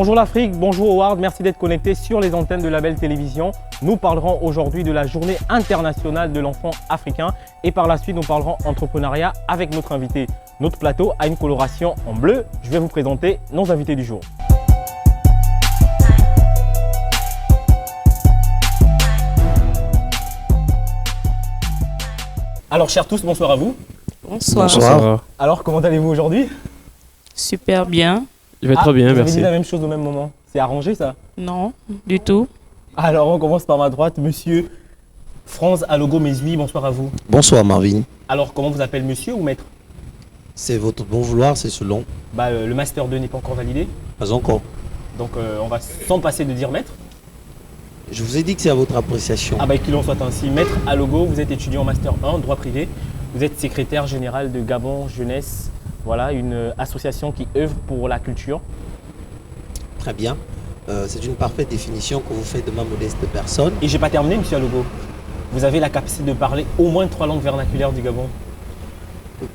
Bonjour l'Afrique, bonjour Howard, merci d'être connecté sur les antennes de Label Télévision. Nous parlerons aujourd'hui de la journée internationale de l'enfant africain et par la suite nous parlerons entrepreneuriat avec notre invité. Notre plateau a une coloration en bleu. Je vais vous présenter nos invités du jour. Alors chers tous, bonsoir à vous. Bonsoir. Bonsoir. Alors comment allez-vous aujourd'hui? Super bien. Je vais très bien, vous merci. avez dit la même chose au même moment. C'est arrangé ça? Non, du tout. Alors on commence par ma droite, monsieur Franz Alogo Mesui, bonsoir à vous. Bonsoir Marvin. Alors comment vous appelez monsieur ou maître? C'est votre bon vouloir, c'est selon. Le Master 2 n'est pas encore validé, Pas encore. donc on va sans passer de dire maître. Je vous ai dit que c'est à votre appréciation. Qu'il en soit ainsi. Maître Alogo, vous êtes étudiant en Master 1, droit privé. Vous êtes secrétaire général de Gabon Jeunesse, voilà, une association qui œuvre pour la culture. Très bien. C'est une parfaite définition que vous faites de ma modeste personne. Et j'ai pas terminé, monsieur Alogo. Vous avez la capacité de parler au moins 3 langues vernaculaires du Gabon.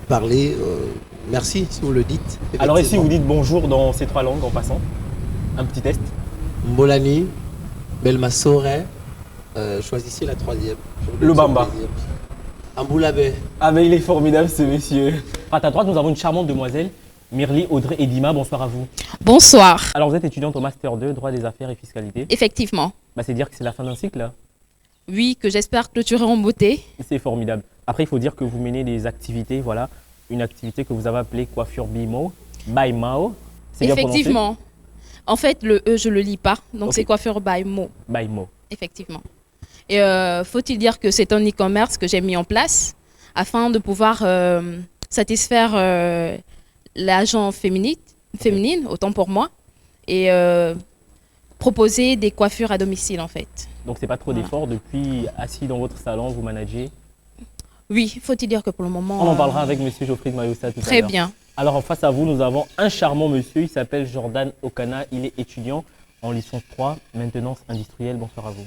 Parler, merci si vous le dites. Alors ici, vous dites bonjour dans ces 3 langues en passant. Un petit test. Mbolani, Belmasore, choisissez la troisième. Le Bamba. Amboulabé. Il est formidable ce monsieur. À ta droite, nous avons une charmante demoiselle, Mirly Audrey Edima. Bonsoir à vous. Bonsoir. Alors vous êtes étudiante au Master 2, droit des affaires et fiscalité. Effectivement. C'est dire que c'est la fin d'un cycle là. Oui, que j'espère clôturer en beauté. C'est formidable. Après, il faut dire que vous menez des activités, voilà. Une activité que vous avez appelée coiffure Bimo, by Mao. C'est bien prononcé? Effectivement. En fait, le E, je le lis pas. Donc, Ok. c'est coiffure by Mo. By Mo. Effectivement. Et faut-il dire que c'est un e-commerce que j'ai mis en place afin de pouvoir satisfaire l'agent féminine, autant pour moi, et proposer des coiffures à domicile, en fait. Donc, c'est pas trop Voilà. d'efforts. Depuis, assis dans votre salon, vous managez. Oui, faut-il dire que pour le moment... On en parlera avec monsieur Geoffrey de Mayossa tout à Très l'heure. bien. Alors, en face à vous, nous avons un charmant monsieur. Il s'appelle Jordan Okana. Il est étudiant en licence 3, maintenance industrielle. Bonsoir à vous.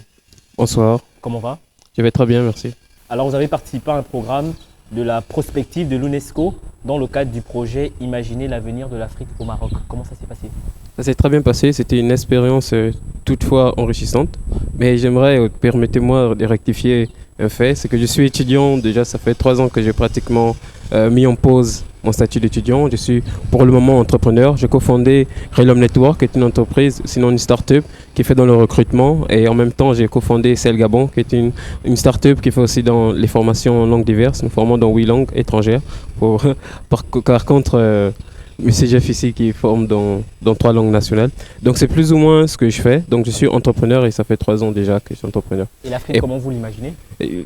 Bonsoir. Comment va? Je vais très bien, merci. Alors, vous avez participé à un programme de la prospective de l'UNESCO dans le cadre du projet Imaginer l'avenir de l'Afrique au Maroc. Comment ça s'est passé? Ça s'est très bien passé. C'était une expérience toutefois enrichissante. Mais j'aimerais, permettez-moi de rectifier un fait. C'est que je suis étudiant. Déjà, ça fait 3 ans que j'ai pratiquement mis en pause mon statut d'étudiant. Je suis pour le moment entrepreneur. J'ai cofondé Relum Network, qui est une entreprise, sinon une start-up, qui fait dans le recrutement. Et en même temps, j'ai cofondé Cell Gabon, qui est une start-up qui fait aussi dans les formations en langues diverses. Nous formons dans 8 langues étrangères. Par contre, Monsieur Jeff ici qui forme dans 3 langues nationales. Donc c'est plus ou moins ce que je fais. Donc je suis entrepreneur et ça fait 3 ans déjà que je suis entrepreneur. Et l'Afrique, comment vous l'imaginez? Et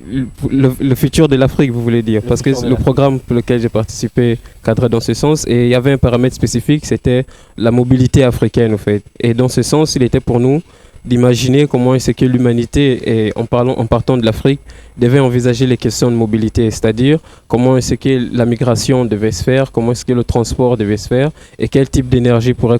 le futur de l'Afrique, vous voulez dire? Parce que futur de le l'Afrique. programme pour lequel j'ai participé cadrait dans ce sens et il y avait un paramètre spécifique, c'était la mobilité africaine en fait. Et dans ce sens, il était pour nous d'imaginer comment est-ce que l'humanité, et en partant de l'Afrique, devait envisager les questions de mobilité, c'est-à-dire comment est-ce que la migration devait se faire, comment est-ce que le transport devait se faire et quel type d'énergie pourrait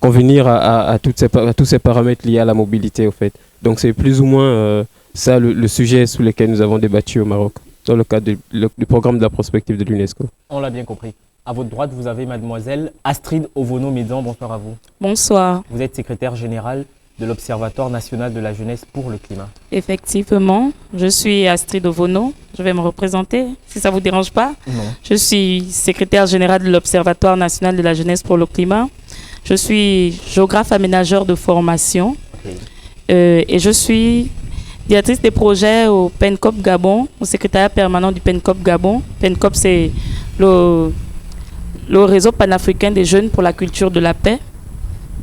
convenir à tous ces paramètres liés à la mobilité au fait. Donc c'est plus ou moins ça le sujet sur lequel nous avons débattu au Maroc, dans le cadre du programme de la prospective de l'UNESCO. On l'a bien compris. À votre droite, vous avez mademoiselle Astrid Ovono-Médan. Bonsoir à vous. Bonsoir. Vous êtes secrétaire générale de l'Observatoire national de la jeunesse pour le climat. Effectivement, je suis Astrid Ovono. Je vais me représenter, si ça ne vous dérange pas. Non. Je suis secrétaire générale de l'Observatoire national de la jeunesse pour le climat. Je suis géographe aménageur de formation. Ok. Et je suis directrice des projets au PENCOP Gabon, au secrétariat permanent du PENCOP Gabon. PENCOP, c'est le réseau panafricain des jeunes pour la culture de la paix.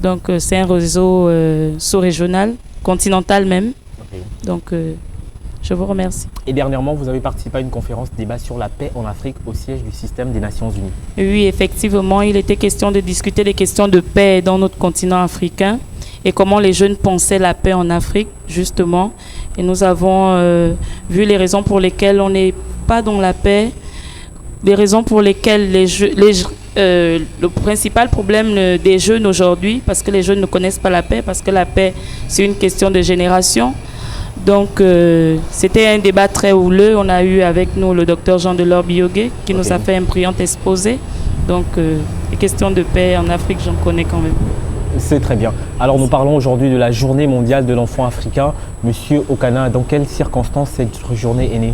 Donc, c'est un réseau sous-régional, continental même. Ok. Donc, je vous remercie. Et dernièrement, vous avez participé à une conférence débat sur la paix en Afrique au siège du système des Nations Unies. Oui, effectivement, il était question de discuter des questions de paix dans notre continent africain et comment les jeunes pensaient la paix en Afrique, justement. Et nous avons vu les raisons pour lesquelles on n'est pas dans la paix, les raisons pour lesquelles le principal problème des jeunes aujourd'hui, parce que les jeunes ne connaissent pas la paix, parce que la paix, c'est une question de génération. Donc, c'était un débat très houleux. On a eu avec nous le docteur Jean-Delors Biogué qui nous a fait un brillant exposé. Donc, les questions de paix en Afrique, j'en connais quand même. C'est très bien. Alors nous parlons aujourd'hui de la journée mondiale de l'enfant africain. Monsieur Okana, dans quelles circonstances cette journée est née?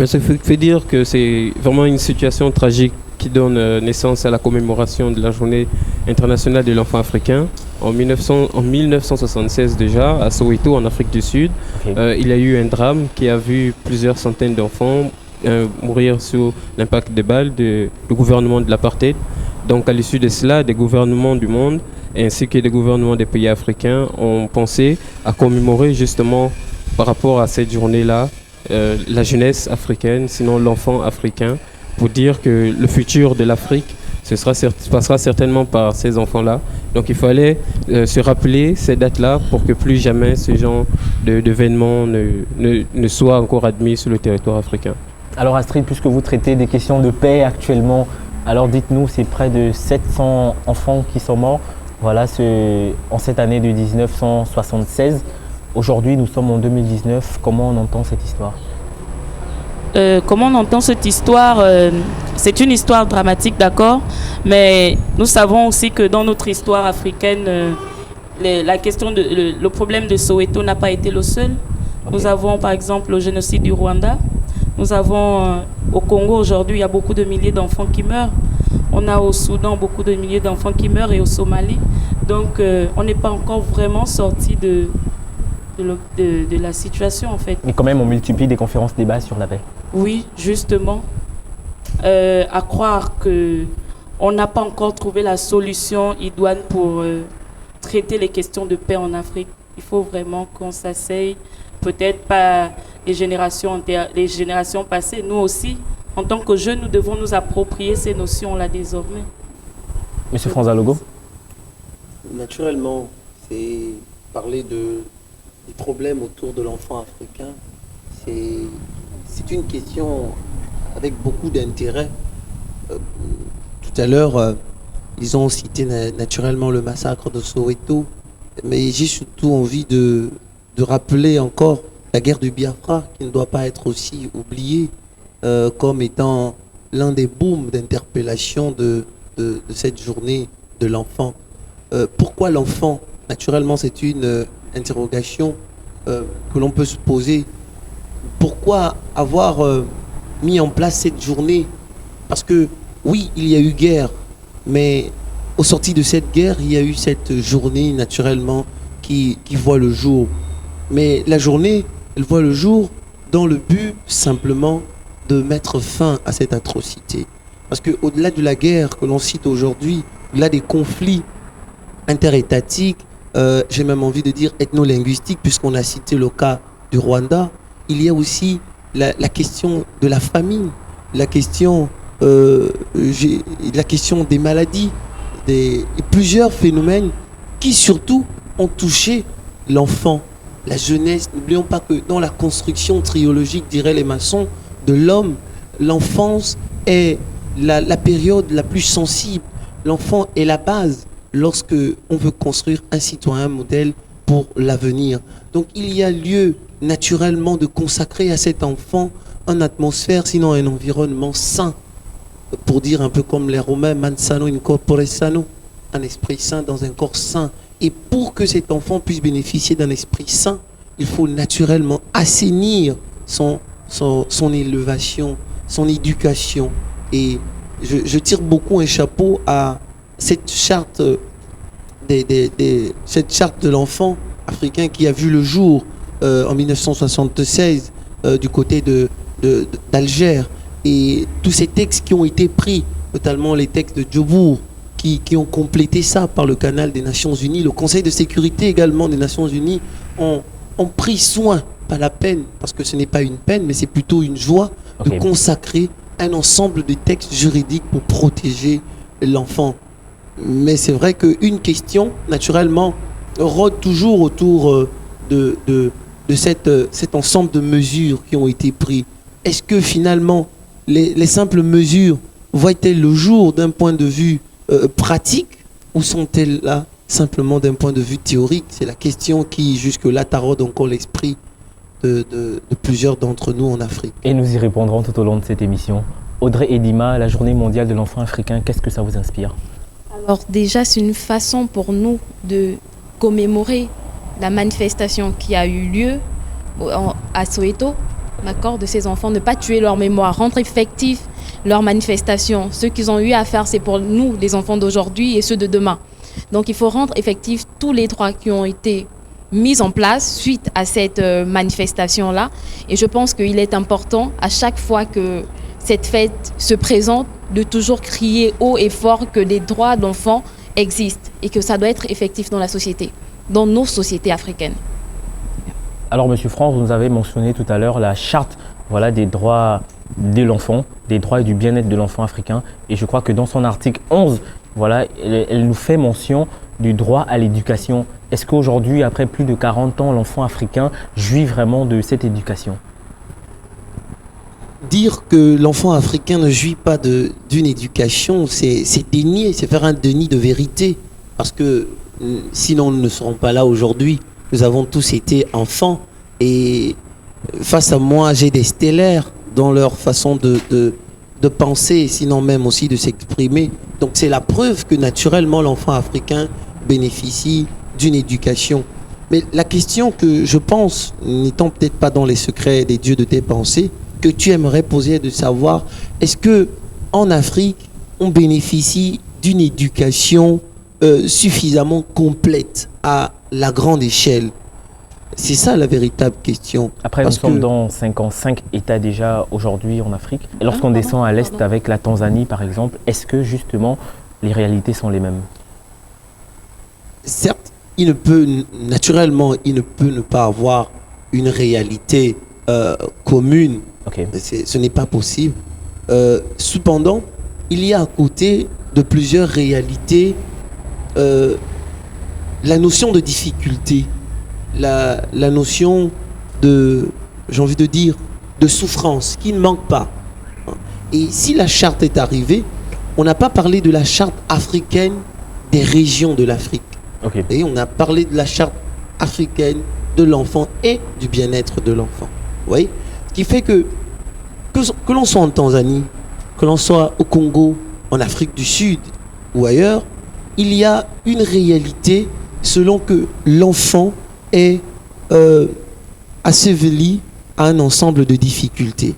Ça fait dire que c'est vraiment une situation tragique qui donne naissance à la commémoration de la journée internationale de l'enfant africain. En 1976 déjà, à Soweto, en Afrique du Sud, il y a eu un drame qui a vu plusieurs centaines d'enfants mourir sous l'impact des balles du gouvernement de l'apartheid. Donc à l'issue de cela, des gouvernements du monde ainsi que des gouvernements des pays africains ont pensé à commémorer justement par rapport à cette journée-là la jeunesse africaine, sinon l'enfant africain, pour dire que le futur de l'Afrique passera certainement par ces enfants-là. Donc il fallait se rappeler ces dates-là pour que plus jamais ce genre d'événements ne soient encore admis sur le territoire africain. Alors Astrid, puisque vous traitez des questions de paix actuellement, alors dites-nous, c'est près de 700 enfants qui sont morts voilà, en cette année de 1976. Aujourd'hui, nous sommes en 2019. Comment on entend cette histoire? Comment on entend cette histoire? C'est une histoire dramatique, d'accord, mais nous savons aussi que dans notre histoire africaine, la question le problème de Soweto n'a pas été le seul. Nous avons par exemple le génocide du Rwanda. Nous avons au Congo aujourd'hui, il y a beaucoup de milliers d'enfants qui meurent. On a au Soudan beaucoup de milliers d'enfants qui meurent et au Somalie. Donc on n'est pas encore vraiment sorti de la situation en fait. Mais quand même, on multiplie des conférences débats sur la paix. Oui, justement. À croire qu'on n'a pas encore trouvé la solution idoine pour traiter les questions de paix en Afrique. Il faut vraiment qu'on s'asseye, peut-être pas les générations passées, nous aussi, en tant que jeunes, nous devons nous approprier ces notions-là désormais. Monsieur Franza Logo? Naturellement, c'est parler des problèmes autour de l'enfant africain. C'est une question avec beaucoup d'intérêt. Tout à l'heure, ils ont cité naturellement le massacre de Soweto, mais j'ai surtout envie de rappeler encore la guerre du Biafra, qui ne doit pas être aussi oubliée comme étant l'un des booms d'interpellation de cette journée de l'enfant. Pourquoi l'enfant? Naturellement, c'est une interrogation que l'on peut se poser. Pourquoi avoir mis en place cette journée? Parce que oui, il y a eu guerre, mais au sorti de cette guerre, il y a eu cette journée naturellement qui voit le jour. Mais la journée, elle voit le jour dans le but simplement de mettre fin à cette atrocité. Parce qu'au-delà de la guerre que l'on cite aujourd'hui, au-delà des conflits interétatiques, j'ai même envie de dire ethno-linguistiques, puisqu'on a cité le cas du Rwanda, il y a aussi la question de la famine, la question des maladies, et plusieurs phénomènes qui surtout ont touché l'enfant, la jeunesse. N'oublions pas que dans la construction triologique, diraient les maçons, de l'homme, l'enfance est la période la plus sensible. L'enfant est la base lorsque on veut construire un citoyen modèle pour l'avenir. Donc il y a lieu naturellement de consacrer à cet enfant une atmosphère, sinon un environnement sain, pour dire un peu comme les Romains, man sano in corpore sano, un esprit sain dans un corps sain. Et pour que cet enfant puisse bénéficier d'un esprit sain, il faut naturellement assainir son élévation, son éducation. Et je tire beaucoup un chapeau à cette charte cette charte de l'enfant africain qui a vu le jour en 1976 du côté d'Alger, et tous ces textes qui ont été pris, notamment les textes de Djobour, qui ont complété ça par le canal des Nations Unies. Le Conseil de sécurité également des Nations Unies ont pris soin, pas la peine, parce que ce n'est pas une peine, mais c'est plutôt une joie de consacrer un ensemble de textes juridiques pour protéger l'enfant. Mais c'est vrai qu'une question, naturellement, rôde toujours autour de cet ensemble de mesures qui ont été prises. Est-ce que finalement, les simples mesures voient-elles le jour d'un point de vue pratique, ou sont-elles là simplement d'un point de vue théorique? C'est la question qui, jusque-là, taraude encore l'esprit de plusieurs d'entre nous en Afrique. Et nous y répondrons tout au long de cette émission. Audrey Edima, la journée mondiale de l'enfant africain, qu'est-ce que ça vous inspire? Alors déjà, c'est une façon pour nous de commémorer la manifestation qui a eu lieu à Soweto, d'accord, de ces enfants, ne pas tuer leur mémoire, rendre effectif leur manifestation. Ce qu'ils ont eu à faire, c'est pour nous, les enfants d'aujourd'hui et ceux de demain. Donc il faut rendre effectif tous les droits qui ont été mis en place suite à cette manifestation-là. Et je pense qu'il est important, à chaque fois que cette fête se présente, de toujours crier haut et fort que les droits d'enfants existent et que ça doit être effectif dans la société, dans nos sociétés africaines. Alors, Monsieur France, vous nous avez mentionné tout à l'heure la charte des droits de l'enfant, des droits et du bien-être de l'enfant africain. Et je crois que dans son article 11, elle nous fait mention du droit à l'éducation. Est-ce qu'aujourd'hui, après plus de 40 ans, l'enfant africain jouit vraiment de cette éducation? Dire que l'enfant africain ne jouit pas d'une éducation, c'est dénier, c'est faire un déni de vérité. Parce que sinon, nous ne serons pas là aujourd'hui. Nous avons tous été enfants. Et face à moi, j'ai des stellaires dans leur façon de penser, sinon même aussi de s'exprimer. Donc c'est la preuve que naturellement, l'enfant africain bénéficie d'une éducation. Mais la question que je pense, n'étant peut-être pas dans les secrets des dieux de tes pensées, que tu aimerais poser est de savoir, est-ce que en Afrique, on bénéficie d'une éducation suffisamment complète à la grande échelle? C'est ça la véritable question. Après, nous sommes dans 5 États déjà aujourd'hui en Afrique. Et lorsqu'on descend à l'Est avec la Tanzanie, par exemple, est-ce que justement les réalités sont les mêmes? Certes, naturellement, il ne peut ne pas avoir une réalité commune. Okay. Ce n'est pas possible. Cependant, il y a à côté de plusieurs réalités la notion de difficulté, la notion de, j'ai envie de dire, de souffrance qui ne manque pas. Et si la charte est arrivée, on n'a pas parlé de la charte africaine des régions de l'Afrique. Okay. Et on a parlé de la charte africaine de l'enfant et du bien-être de l'enfant. Vous voyez ? Ce qui fait que l'on soit en Tanzanie, que l'on soit au Congo, en Afrique du Sud ou ailleurs, il y a une réalité selon que l'enfant est asseveli à un ensemble de difficultés.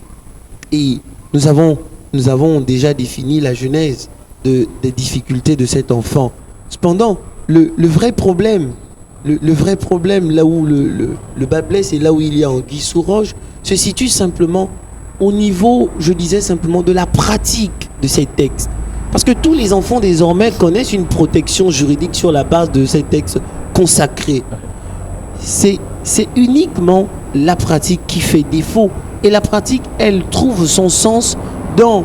Et nous avons déjà défini la genèse des difficultés de cet enfant. Cependant, le vrai problème, là où le bas blesse et là où il y a anguille sous roche, se situe simplement au niveau, je disais simplement, de la pratique de ces textes. Parce que tous les enfants désormais connaissent une protection juridique sur la base de ces textes consacrés. C'est uniquement la pratique qui fait défaut. Et la pratique, elle trouve son sens dans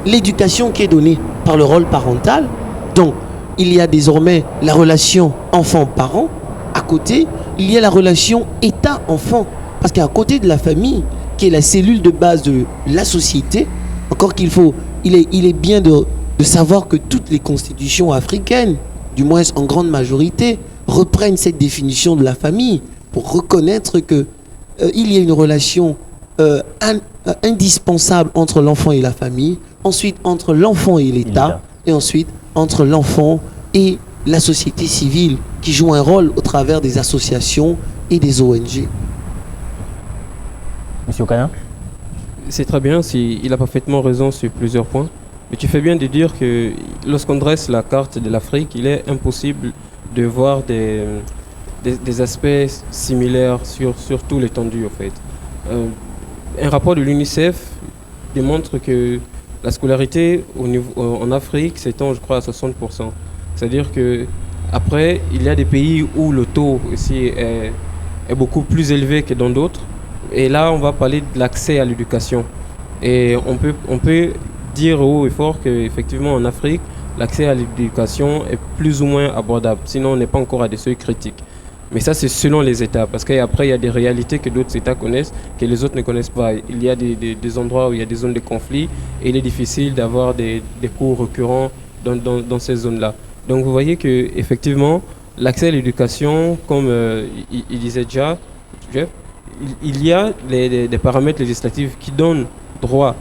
l'éducation qui est donnée par le rôle parental. Donc, il y a désormais la relation enfant-parent. À côté, il y a la relation État-enfant. Parce qu'à côté de la famille, qui est la cellule de base de la société, encore il est bien de savoir que toutes les constitutions africaines, du moins en grande majorité, reprennent cette définition de la famille pour reconnaître que il y a une relation indispensable entre l'enfant et la famille, ensuite entre l'enfant et l'État, et ensuite entre l'enfant et la société civile qui joue un rôle au travers des associations et des ONG. Monsieur Okana? C'est très bien, il a parfaitement raison sur plusieurs points. Mais tu fais bien de dire que lorsqu'on dresse la carte de l'Afrique, il est impossible de voir des aspects similaires sur tout l'étendue, en fait. Un rapport de l'UNICEF démontre que la scolarité en Afrique s'étend, je crois, à 60%. C'est-à-dire que après, il y a des pays où le taux aussi est beaucoup plus élevé que dans d'autres. Et là, on va parler de l'accès à l'éducation. Et on peut dire haut et fort qu'effectivement, en Afrique, l'accès à l'éducation est plus ou moins abordable. Sinon, on n'est pas encore à des seuils critiques. Mais ça, c'est selon les États. Parce qu'après, il y a des réalités que d'autres États connaissent, que les autres ne connaissent pas. Il y a des endroits où il y a des zones de conflit et il est difficile d'avoir des cours récurrents dans ces zones-là. Donc, vous voyez qu'effectivement, l'accès à l'éducation, comme il disait déjà, Jeff, il y a des paramètres législatifs qui donnent droit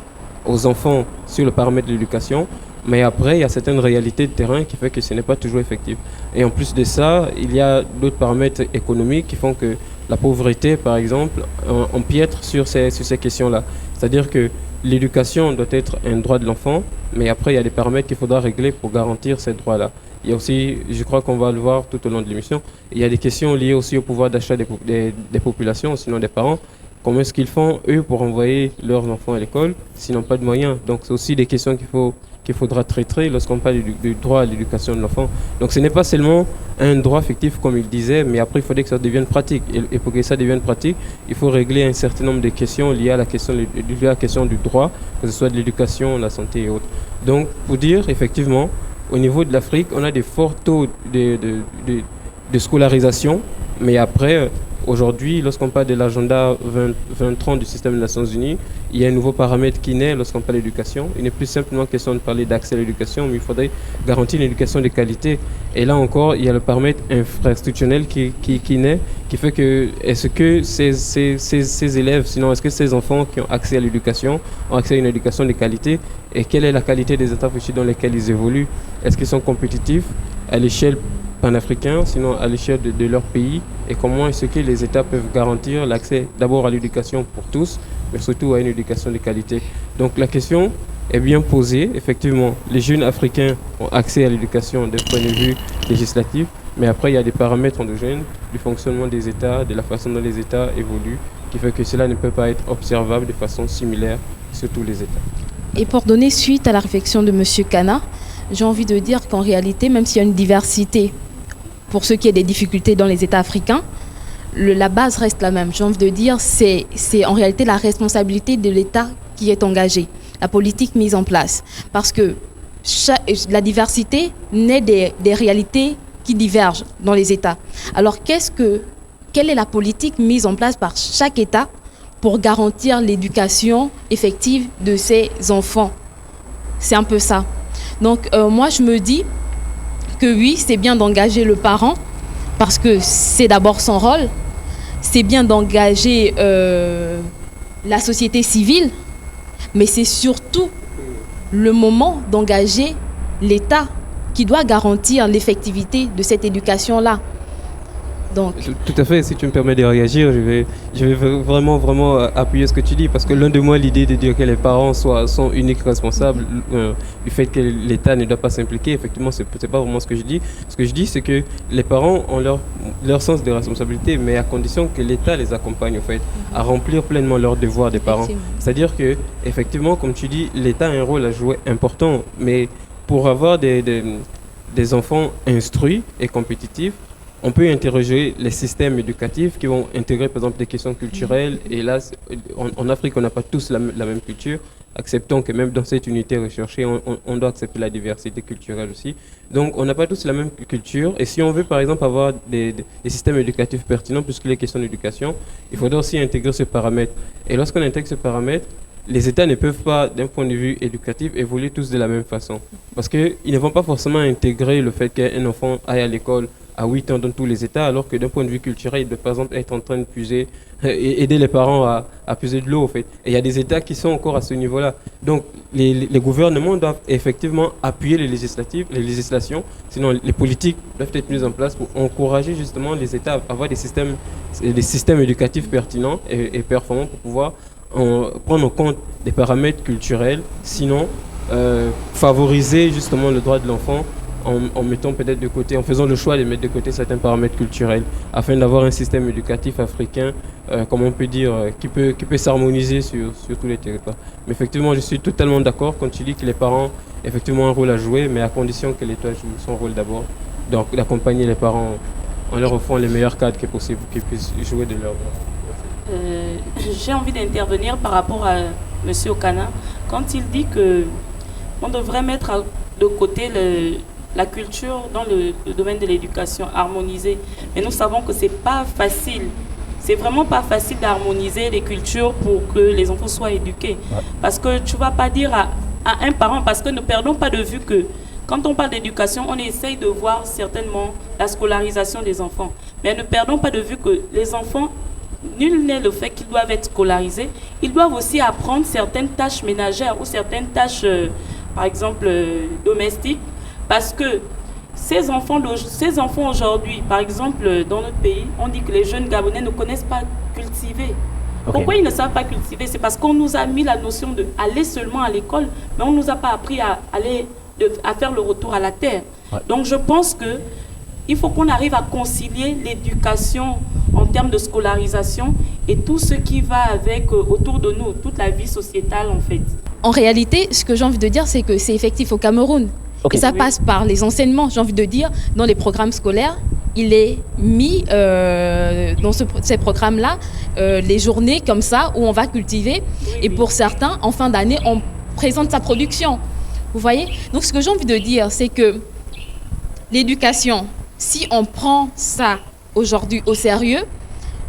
aux enfants sur le paramètre de l'éducation, Mais après, il y a certaines réalités de terrain qui font que ce n'est pas toujours effectif. Et en plus de ça, il y a d'autres paramètres économiques qui font que la pauvreté, par exemple, empiète sur ces questions-là. C'est-à-dire que l'éducation doit être un droit de l'enfant, mais après, il y a des paramètres qu'il faudra régler pour garantir ces droits-là. Il y a aussi, je crois qu'on va le voir tout au long de l'émission, il y a des questions liées aussi au pouvoir d'achat des populations, sinon des parents. Comment est-ce qu'ils font, eux, pour envoyer leurs enfants à l'école, s'ils n'ont pas de moyens? Donc, c'est aussi des questions qu'il faudra traiter lorsqu'on parle du droit à l'éducation de l'enfant. Donc, ce n'est pas seulement un droit fictif, comme il disait, mais après, il faudrait que ça devienne pratique. Et pour que ça devienne pratique, il faut régler un certain nombre de questions liées à la question du droit, que ce soit de l'éducation, la santé et autres. Donc, pour dire, effectivement, au niveau de l'Afrique, on a des forts taux de scolarisation, mais après, aujourd'hui, lorsqu'on parle de l'agenda 2030 du système des Nations Unies, il y a un nouveau paramètre qui naît lorsqu'on parle d'éducation. Il n'est plus simplement question de parler d'accès à l'éducation, mais il faudrait garantir une éducation de qualité. Et là encore, il y a le paramètre infrastructurel qui naît, qui fait que est-ce que ces élèves, sinon est-ce que ces enfants qui ont accès à l'éducation ont accès à une éducation de qualité, et quelle est la qualité des États africains dans lesquels ils évoluent? Est-ce qu'ils sont compétitifs à l'échelle panafricain, sinon à l'échelle de leur pays, et comment est-ce que les États peuvent garantir l'accès d'abord à l'éducation pour tous, mais surtout à une éducation de qualité. Donc la question est bien posée. Effectivement, les jeunes africains ont accès à l'éducation d'un point de vue législatif, mais après il y a des paramètres endogènes du fonctionnement des États, de la façon dont les États évoluent, qui fait que cela ne peut pas être observable de façon similaire sur tous les États. Et pour donner suite à la réflexion de M. Kana, j'ai envie de dire qu'en réalité, même s'il y a une diversité, pour ce qui est des difficultés dans les États africains, la base reste la même. J'ai envie de dire, c'est en réalité la responsabilité de l'État qui est engagé, la politique mise en place. Parce que la diversité naît des réalités qui divergent dans les États. Alors, quelle est la politique mise en place par chaque État pour garantir l'éducation effective de ses enfants? C'est un peu ça. Donc, moi, je me dis que oui, c'est bien d'engager le parent, parce que c'est d'abord son rôle. C'est bien d'engager la société civile, mais c'est surtout le moment d'engager l'État qui doit garantir l'effectivité de cette éducation-là. Donc, tout à fait, si tu me permets de réagir, je vais vraiment appuyer ce que tu dis, parce que l'un de moi, l'idée de dire que les parents sont uniques responsables du fait que l'État ne doit pas s'impliquer, effectivement, c'est pas vraiment ce que je dis. Ce que je dis, c'est que les parents ont leur sens de responsabilité, mais à condition que l'État les accompagne, en fait, à remplir pleinement leurs devoirs des parents. C'est-à-dire que, effectivement, comme tu dis, l'État a un rôle à jouer important, mais pour avoir des enfants instruits et compétitifs, on peut interroger les systèmes éducatifs qui vont intégrer par exemple des questions culturelles. Et là, en Afrique, on n'a pas tous la même culture. Acceptons que même dans cette unité recherchée, on doit accepter la diversité culturelle aussi. Donc, on n'a pas tous la même culture. Et si on veut par exemple avoir des systèmes éducatifs pertinents, puisqu'il est question d'éducation, il faudra aussi intégrer ce paramètre. Et lorsqu'on intègre ce paramètre, les États ne peuvent pas, d'un point de vue éducatif, évoluer tous de la même façon. Parce qu'ils ne vont pas forcément intégrer le fait qu'un enfant aille à l'école à 8 ans dans tous les États, alors que d'un point de vue culturel, il doit par exemple être en train de puiser, aider les parents à puiser de l'eau, en fait. Et il y a des États qui sont encore à ce niveau-là. Donc, les gouvernements doivent effectivement appuyer les législations, sinon les politiques doivent être mises en place pour encourager justement les États à avoir des systèmes éducatifs pertinents et performants pour pouvoir prendre en compte des paramètres culturels, sinon favoriser justement le droit de l'enfant en mettant peut-être de côté, en faisant le choix de mettre de côté certains paramètres culturels, afin d'avoir un système éducatif africain, comme on peut dire, qui peut s'harmoniser sur tous les territoires. Mais effectivement, je suis totalement d'accord quand tu dis que les parents effectivement ont un rôle à jouer, mais à condition que l'État joue son rôle d'abord, donc d'accompagner les parents en leur offrant les meilleurs cadres que possible pour qu'ils puissent jouer de leur rôle. J'ai envie d'intervenir par rapport à M. Okana, quand il dit qu'on devrait mettre de côté la culture dans le domaine de l'éducation harmonisée. Mais nous savons que c'est pas facile. C'est vraiment pas facile d'harmoniser les cultures pour que les enfants soient éduqués. Ouais. Parce que tu vas pas dire à un parent, parce que ne perdons pas de vue que quand on parle d'éducation, on essaye de voir certainement la scolarisation des enfants. Mais ne perdons pas de vue que les enfants, nul n'est le fait qu'ils doivent être scolarisés. Ils doivent aussi apprendre certaines tâches ménagères ou certaines tâches par exemple, domestiques, parce que ces enfants aujourd'hui, par exemple, dans notre pays, on dit que les jeunes Gabonais ne connaissent pas cultiver. Ok. Pourquoi ils ne savent pas cultiver? C'est parce qu'on nous a mis la notion d'aller seulement à l'école, mais on ne nous a pas appris à faire le retour à la terre. Ouais. Donc je pense qu'il faut qu'on arrive à concilier l'éducation en termes de scolarisation et tout ce qui va avec autour de nous, toute la vie sociétale en fait. En réalité, ce que j'ai envie de dire, c'est que c'est effectif au Cameroun. Ok. Et ça Oui. passe par les enseignements, j'ai envie de dire, dans les programmes scolaires. Il est mis dans ces programmes-là les journées comme ça où on va cultiver. Oui, Et oui. pour certains, en fin d'année, on présente sa production. Vous voyez? Donc ce que j'ai envie de dire, c'est que l'éducation, si on prend ça aujourd'hui au sérieux,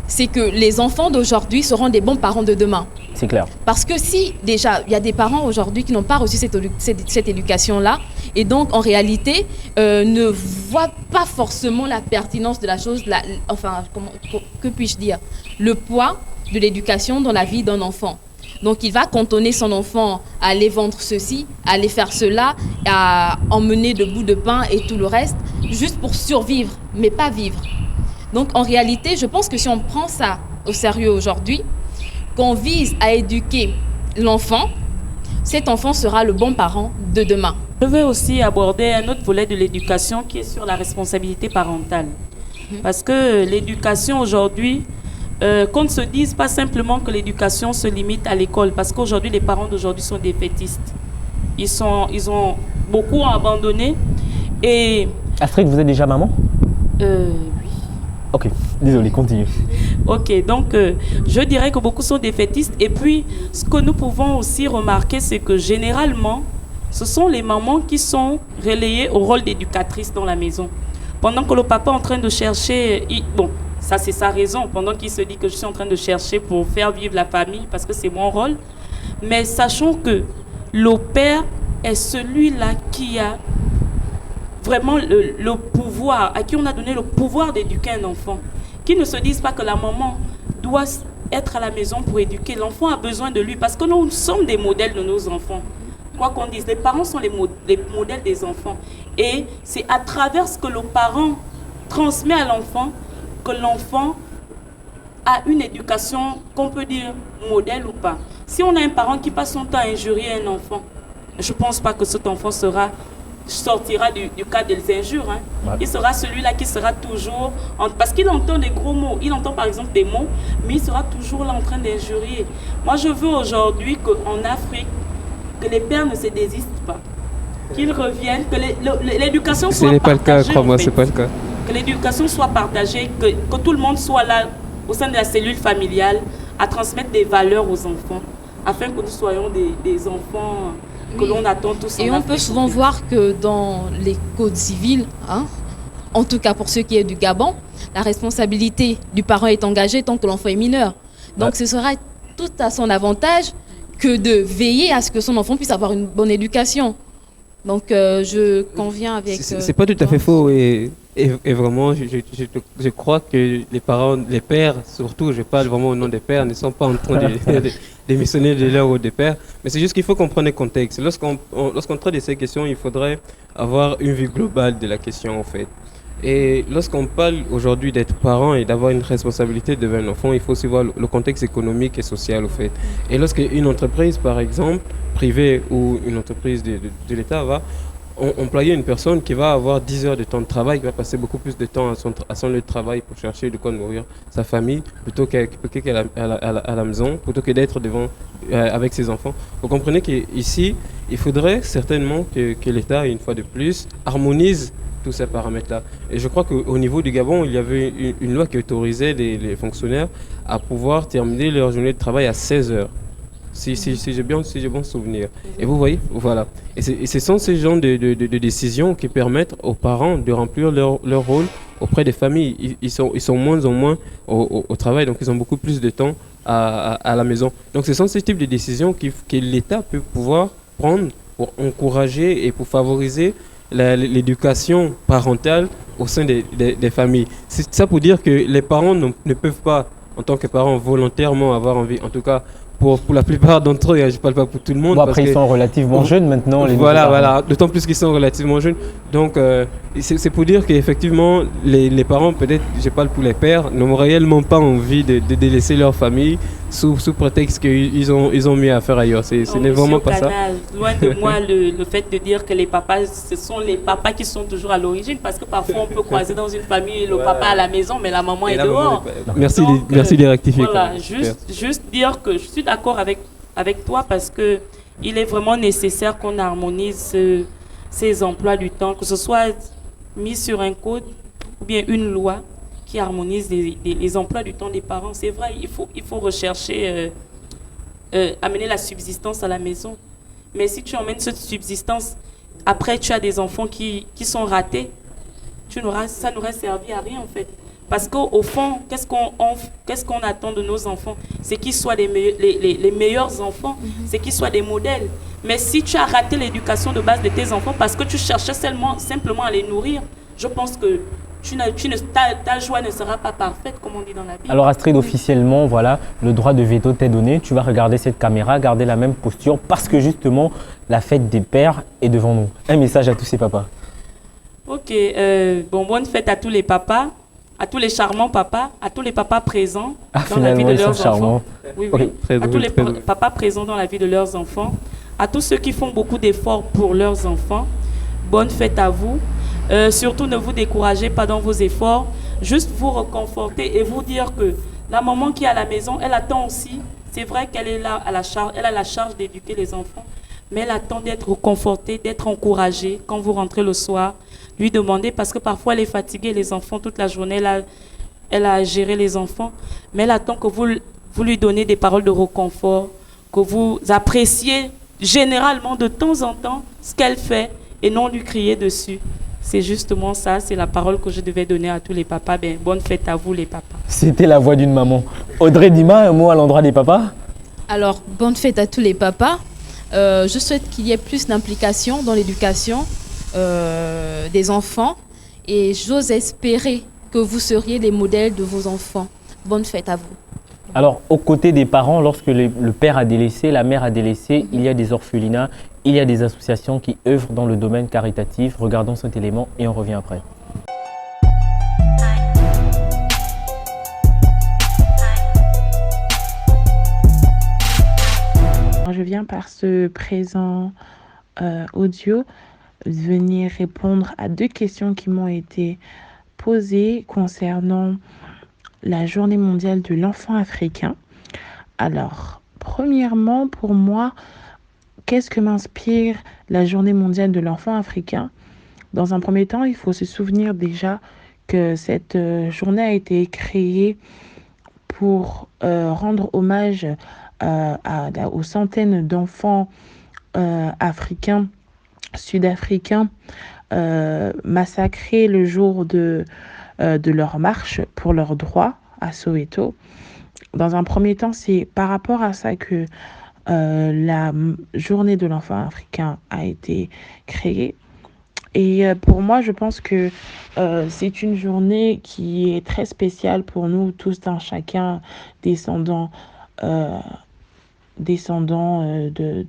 c'est que les enfants d'aujourd'hui seront des bons parents de demain. C'est clair. Parce que si déjà, il y a des parents aujourd'hui qui n'ont pas reçu cette éducation-là, et donc en réalité ne voient pas forcément la pertinence de la chose, que puis-je dire, le poids de l'éducation dans la vie d'un enfant. Donc il va cantonner son enfant à aller vendre ceci, à aller faire cela, à emmener de bouts de pain et tout le reste, juste pour survivre, mais pas vivre. Donc en réalité, je pense que si on prend ça au sérieux aujourd'hui, qu'on vise à éduquer l'enfant, cet enfant sera le bon parent de demain. Je veux aussi aborder un autre volet de l'éducation qui est sur la responsabilité parentale. Parce que l'éducation aujourd'hui, qu'on ne se dise pas simplement que l'éducation se limite à l'école, parce qu'aujourd'hui, les parents d'aujourd'hui sont défaitistes. Ils ont beaucoup abandonné. Et Astrid, vous êtes déjà maman? oui. Ok, désolé, continue. Ok, donc je dirais que beaucoup sont défaitistes. Et puis, ce que nous pouvons aussi remarquer, c'est que généralement, ce sont les mamans qui sont relayées au rôle d'éducatrice dans la maison. Pendant que le papa est en train de chercher, bon, ça c'est sa raison, pendant qu'il se dit que je suis en train de chercher pour faire vivre la famille, parce que c'est mon rôle. Mais sachons que le père est celui-là qui a vraiment le pouvoir, à qui on a donné le pouvoir d'éduquer un enfant. Qui ne se disent pas que la maman doit être à la maison pour éduquer. L'enfant a besoin de lui parce que nous sommes des modèles de nos enfants. Quoi qu'on dise, les parents sont les modèles des enfants. Et c'est à travers ce que le parent transmet à l'enfant que l'enfant a une éducation qu'on peut dire modèle ou pas. Si on a un parent qui passe son temps à injurier un enfant, je ne pense pas que cet enfant sortira du cadre des injures. Hein. Ouais. Il sera celui-là qui sera toujours... parce qu'il entend des gros mots. Il entend par exemple des mots, mais il sera toujours là en train d'injurier. Moi, je veux aujourd'hui qu'en Afrique, que les pères ne se désistent pas. Qu'ils reviennent, que l'éducation soit partagée. Ce n'est pas le cas, crois-moi, en fait. c'est pas le cas. Que l'éducation soit partagée, que tout le monde soit là au sein de la cellule familiale à transmettre des valeurs aux enfants, afin que nous soyons des enfants que l'on attend tous. Et on peut souvent voir que dans les codes civils, en tout cas pour ce qui est du Gabon, la responsabilité du parent est engagée tant que l'enfant est mineur. Donc ce sera tout à son avantage que de veiller à ce que son enfant puisse avoir une bonne éducation. Donc je conviens avec... C'est pas tout à fait faux et vraiment je crois que les parents, les pères surtout, je parle vraiment au nom des pères, ne sont pas en train de démissionner de leur ou des pères, mais c'est juste qu'il faut comprendre le contexte. Lorsqu'on traite de ces questions, il faudrait avoir une vue globale de la question en fait. Et lorsqu'on parle aujourd'hui d'être parent et d'avoir une responsabilité devant un enfant, il faut aussi voir le contexte économique et social, au fait. Et lorsqu'une entreprise, par exemple, privée ou une entreprise de l'État va employer une personne qui va avoir 10 heures de temps de travail, qui va passer beaucoup plus de temps à son lieu de travail pour chercher de quoi nourrir sa famille, plutôt qu'à la maison, plutôt que d'être devant avec ses enfants. Vous comprenez qu'ici, il faudrait certainement que l'État, une fois de plus, harmonise tous ces paramètres-là. Et je crois qu'au niveau du Gabon, il y avait une loi qui autorisait les fonctionnaires à pouvoir terminer leur journée de travail à 16 heures. Si j'ai bon souvenir. Et vous voyez, voilà. Et ce sont ces genres de décisions qui permettent aux parents de remplir leur rôle auprès des familles. Ils sont moins en moins au travail, donc ils ont beaucoup plus de temps à la maison. Donc ce sont ces types de décisions que l'État peut pouvoir prendre pour encourager et pour favoriser l'éducation parentale au sein des familles. C'est ça pour dire que les parents ne peuvent pas, en tant que parents, volontairement avoir envie, en tout cas pour la plupart d'entre eux, je ne parle pas pour tout le monde. Bon, après, ils sont relativement jeunes maintenant. Voilà, d'autant plus qu'ils sont relativement jeunes. Donc, c'est pour dire qu'effectivement, les parents, peut-être, je parle pour les pères, n'ont réellement pas envie de délaisser leur famille sous prétexte qu'ils ont mieux à faire ailleurs. Ce n'est vraiment pas ça. Loin de moi le fait de dire que les papas, ce sont les papas qui sont toujours à l'origine, parce que parfois on peut croiser dans une famille le papa à la maison, mais la maman est dehors. Merci de rectifier. Voilà, juste dire que je suis d'accord avec toi, parce que il est vraiment nécessaire qu'on harmonise ces emplois du temps, que ce soit mis sur un code ou bien une loi qui harmonise les emplois du temps des parents. C'est vrai, il faut rechercher, amener la subsistance à la maison. Mais si tu emmènes cette subsistance, après tu as des enfants qui sont ratés, ça n'aurait servi à rien en fait. Parce qu'au fond, qu'est-ce qu'on attend de nos enfants? C'est qu'ils soient les meilleurs enfants, c'est qu'ils soient des modèles. Mais si tu as raté l'éducation de base de tes enfants parce que tu cherchais simplement à les nourrir, je pense que ta joie ne sera pas parfaite, comme on dit dans la Bible. Alors Astrid, officiellement, voilà, le droit de veto t'est donné. Tu vas regarder cette caméra, garder la même posture parce que justement, la fête des pères est devant nous. Un message à tous ces papas. Ok, bonne fête à tous les papas, à tous les charmants papas, à tous les papas présents dans la vie de leurs enfants. Charmants. Oui, okay. À tous les papas présents dans la vie de leurs enfants, à tous ceux qui font beaucoup d'efforts pour leurs enfants. Bonne fête à vous. Surtout, ne vous découragez pas dans vos efforts. Juste vous reconforter et vous dire que la maman qui est à la maison, elle attend aussi. C'est vrai qu'elle est là, elle a la charge d'éduquer les enfants, mais elle attend d'être reconfortée, d'être encouragée. Quand vous rentrez le soir, lui demander, parce que parfois elle est fatiguée, les enfants, toute la journée, elle a géré les enfants, mais elle attend que vous lui donnez des paroles de reconfort, que vous appréciez généralement de temps en temps ce qu'elle fait et non lui crier dessus. C'est justement ça, c'est la parole que je devais donner à tous les papas. Bonne fête à vous les papas. C'était la voix d'une maman. Audrey Dima, un mot à l'endroit des papas? Alors, bonne fête à tous les papas. Je souhaite qu'il y ait plus d'implication dans l'éducation des enfants et j'ose espérer que vous seriez les modèles de vos enfants. Bonne fête à vous. Alors, aux côtés des parents, lorsque le père a délaissé, la mère a délaissé, il y a des orphelinats, il y a des associations qui œuvrent dans le domaine caritatif. Regardons cet élément et on revient après. Je viens par ce présent audio venir répondre à 2 questions qui m'ont été posées concernant la Journée mondiale de l'enfant africain. Alors, premièrement, pour moi, qu'est-ce que m'inspire la Journée mondiale de l'enfant africain? Dans un premier temps, il faut se souvenir déjà que cette journée a été créée pour rendre hommage aux centaines d'enfants africains, sud-africains, massacrés le jour de leur marche pour leurs droits à Soweto. Dans un premier temps, c'est par rapport à ça que la journée de l'enfant africain a été créée. Et pour moi, je pense que c'est une journée qui est très spéciale pour nous tous, d'un chacun descendants de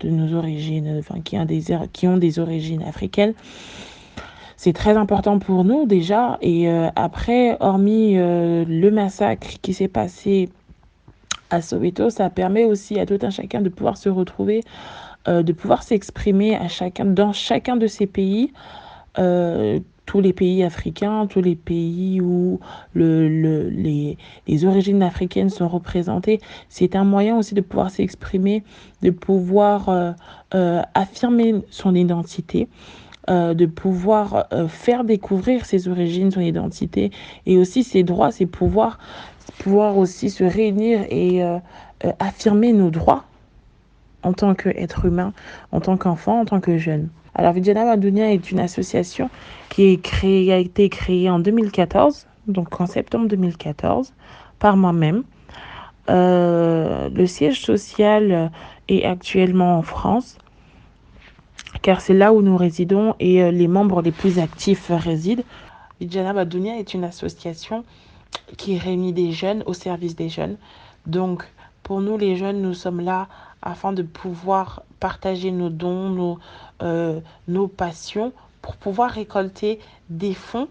nos origines, enfin, qui ont des origines africaines. C'est très important pour nous déjà. Et après, hormis le massacre qui s'est passé à Soweto, ça permet aussi à tout un chacun de pouvoir se retrouver, de pouvoir s'exprimer dans chacun de ces pays, tous les pays africains, tous les pays où les origines africaines sont représentées. C'est un moyen aussi de pouvoir s'exprimer, de pouvoir affirmer son identité, de pouvoir faire découvrir ses origines, son identité et aussi ses droits, ses pouvoir aussi se réunir et affirmer nos droits en tant qu'être humain, en tant qu'enfant, en tant que jeune. Alors, Vijana Dunia est une association qui a été créée en 2014, donc en septembre 2014, par moi-même. Le siège social est actuellement en France, car c'est là où nous résidons et les membres les plus actifs résident. Vijana Dunia est une association qui réunit des jeunes au service des jeunes. Donc, Pour nous, les jeunes, nous sommes là afin de pouvoir partager nos dons, nos passions, pour pouvoir récolter des fonds,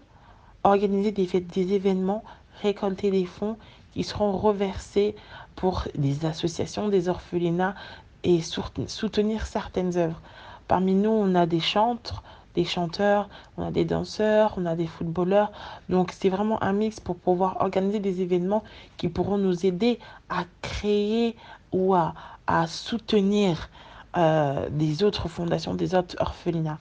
organiser des événements, récolter des fonds qui seront reversés pour des associations, des orphelinats et soutenir certaines œuvres. Parmi nous, on a des chantres, des chanteurs, on a des danseurs, on a des footballeurs. Donc c'est vraiment un mix pour pouvoir organiser des événements qui pourront nous aider à créer ou à soutenir des autres fondations, des autres orphelinats.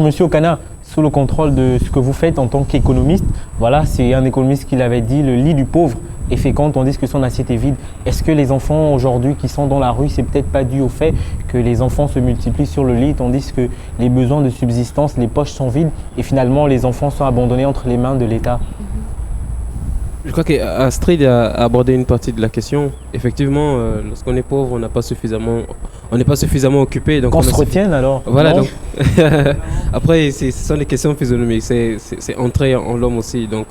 Monsieur Okana, sous le contrôle de ce que vous faites en tant qu'économiste, voilà, c'est un économiste qui l'avait dit, le lit du pauvre est fécond tandis que son assiette est vide. Est-ce que les enfants aujourd'hui qui sont dans la rue, c'est peut-être pas dû au fait que les enfants se multiplient sur le lit tandis que les besoins de subsistance, les poches sont vides et finalement les enfants sont abandonnés entre les mains de l'État? Je crois qu'Astrid a abordé une partie de la question. Effectivement, lorsqu'on est pauvre, on n'est pas suffisamment occupé. Donc qu'on se retienne alors. Voilà. Donc après, ce sont des questions physionomiques. C'est entrer en l'homme aussi. Donc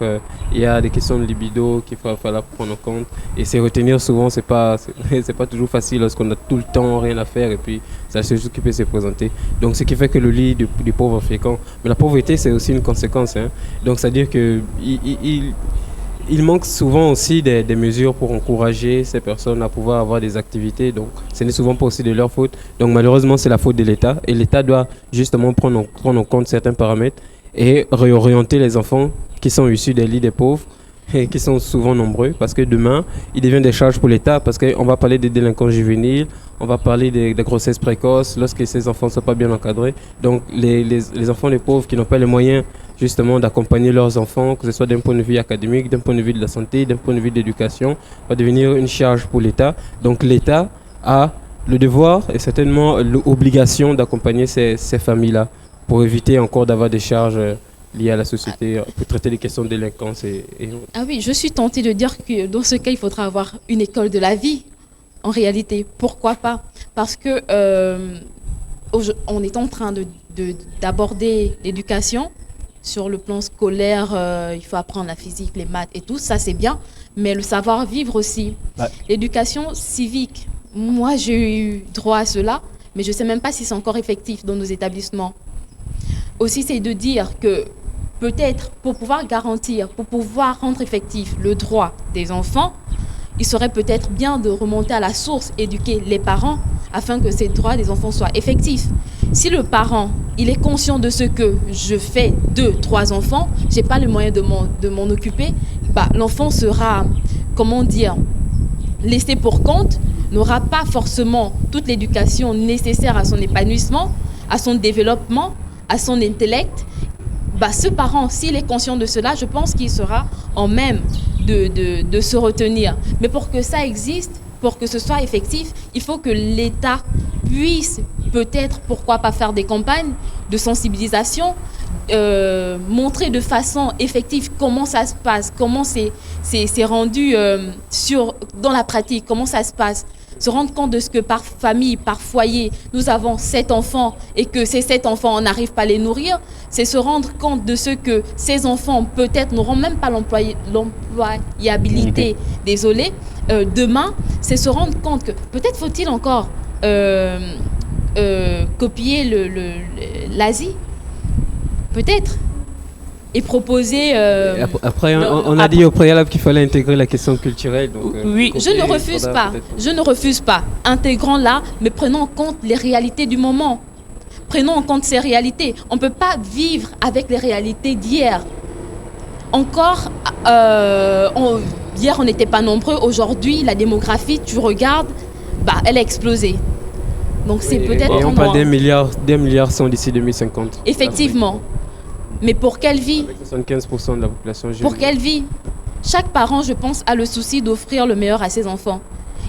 il y a des questions de libido qu'il faut falloir prendre en compte. Et c'est retenir souvent, c'est pas toujours facile lorsqu'on a tout le temps rien à faire et puis ça se s'occuper, se présenter. Donc ce qui fait que le lit du pauvre est fréquent. Mais la pauvreté, c'est aussi une conséquence. Hein. Donc c'est-à-dire que il manque souvent aussi des mesures pour encourager ces personnes à pouvoir avoir des activités. Donc, ce n'est souvent pas aussi de leur faute. Donc, malheureusement, c'est la faute de l'État. Et l'État doit justement prendre en compte certains paramètres et réorienter les enfants qui sont issus des lits des pauvres et qui sont souvent nombreux. Parce que demain, ils deviennent des charges pour l'État. Parce qu'on va parler des délinquants juvéniles, on va parler des grossesses précoces lorsque ces enfants ne sont pas bien encadrés. Donc, les enfants des pauvres qui n'ont pas les moyens justement d'accompagner leurs enfants, que ce soit d'un point de vue académique, d'un point de vue de la santé, d'un point de vue de l'éducation, va devenir une charge pour l'État. Donc l'État a le devoir et certainement l'obligation d'accompagner ces familles-là pour éviter encore d'avoir des charges liées à la société, pour traiter les questions de délinquance et autres. Ah oui, je suis tentée de dire que dans ce cas, il faudra avoir une école de la vie, en réalité. Pourquoi pas? Parce que on est en train d'aborder l'éducation. Sur le plan scolaire, il faut apprendre la physique, les maths et tout, ça c'est bien, mais le savoir-vivre aussi. Ouais. L'éducation civique, moi j'ai eu droit à cela, mais je ne sais même pas si c'est encore effectif dans nos établissements. Aussi, c'est de dire que peut-être pour pouvoir garantir, pour pouvoir rendre effectif le droit des enfants, il serait peut-être bien de remonter à la source, éduquer les parents, afin que ces droits des enfants soient effectifs. Si le parent, il est conscient de ce que je fais 2, 3 enfants, je n'ai pas le moyen de m'en occuper, l'enfant sera, laissé pour compte, n'aura pas forcément toute l'éducation nécessaire à son épanouissement, à son développement, à son intellect. Ce parent, s'il est conscient de cela, je pense qu'il sera en même de se retenir. Mais pour que ça existe, pour que ce soit effectif, il faut que l'État puisse peut-être, pourquoi pas faire des campagnes de sensibilisation, montrer de façon effective comment ça se passe, comment c'est rendu dans la pratique, comment ça se passe. Se rendre compte de ce que par famille, par foyer, nous avons 7 enfants et que ces 7 enfants, on n'arrive pas à les nourrir, c'est se rendre compte de ce que ces enfants peut-être n'auront même pas l'employabilité, désolé, demain, c'est se rendre compte que peut-être faut-il encore copier l'Asie, peut-être, et proposer... Après, on a dit au préalable qu'il fallait intégrer la question culturelle. Donc, oui, je ne refuse pas. Intégrons-la, mais prenons en compte les réalités du moment. Prenons en compte ces réalités. On ne peut pas vivre avec les réalités d'hier. Encore, hier, on n'était pas nombreux. Aujourd'hui, la démographie, tu regardes, elle a explosé. Donc, c'est peut-être... Et on parle d'un milliard 100 d'ici 2050. Effectivement. Mais pour quelle vie? Avec 75% de la population jeune. Pour quelle vie? Chaque parent, je pense, a le souci d'offrir le meilleur à ses enfants.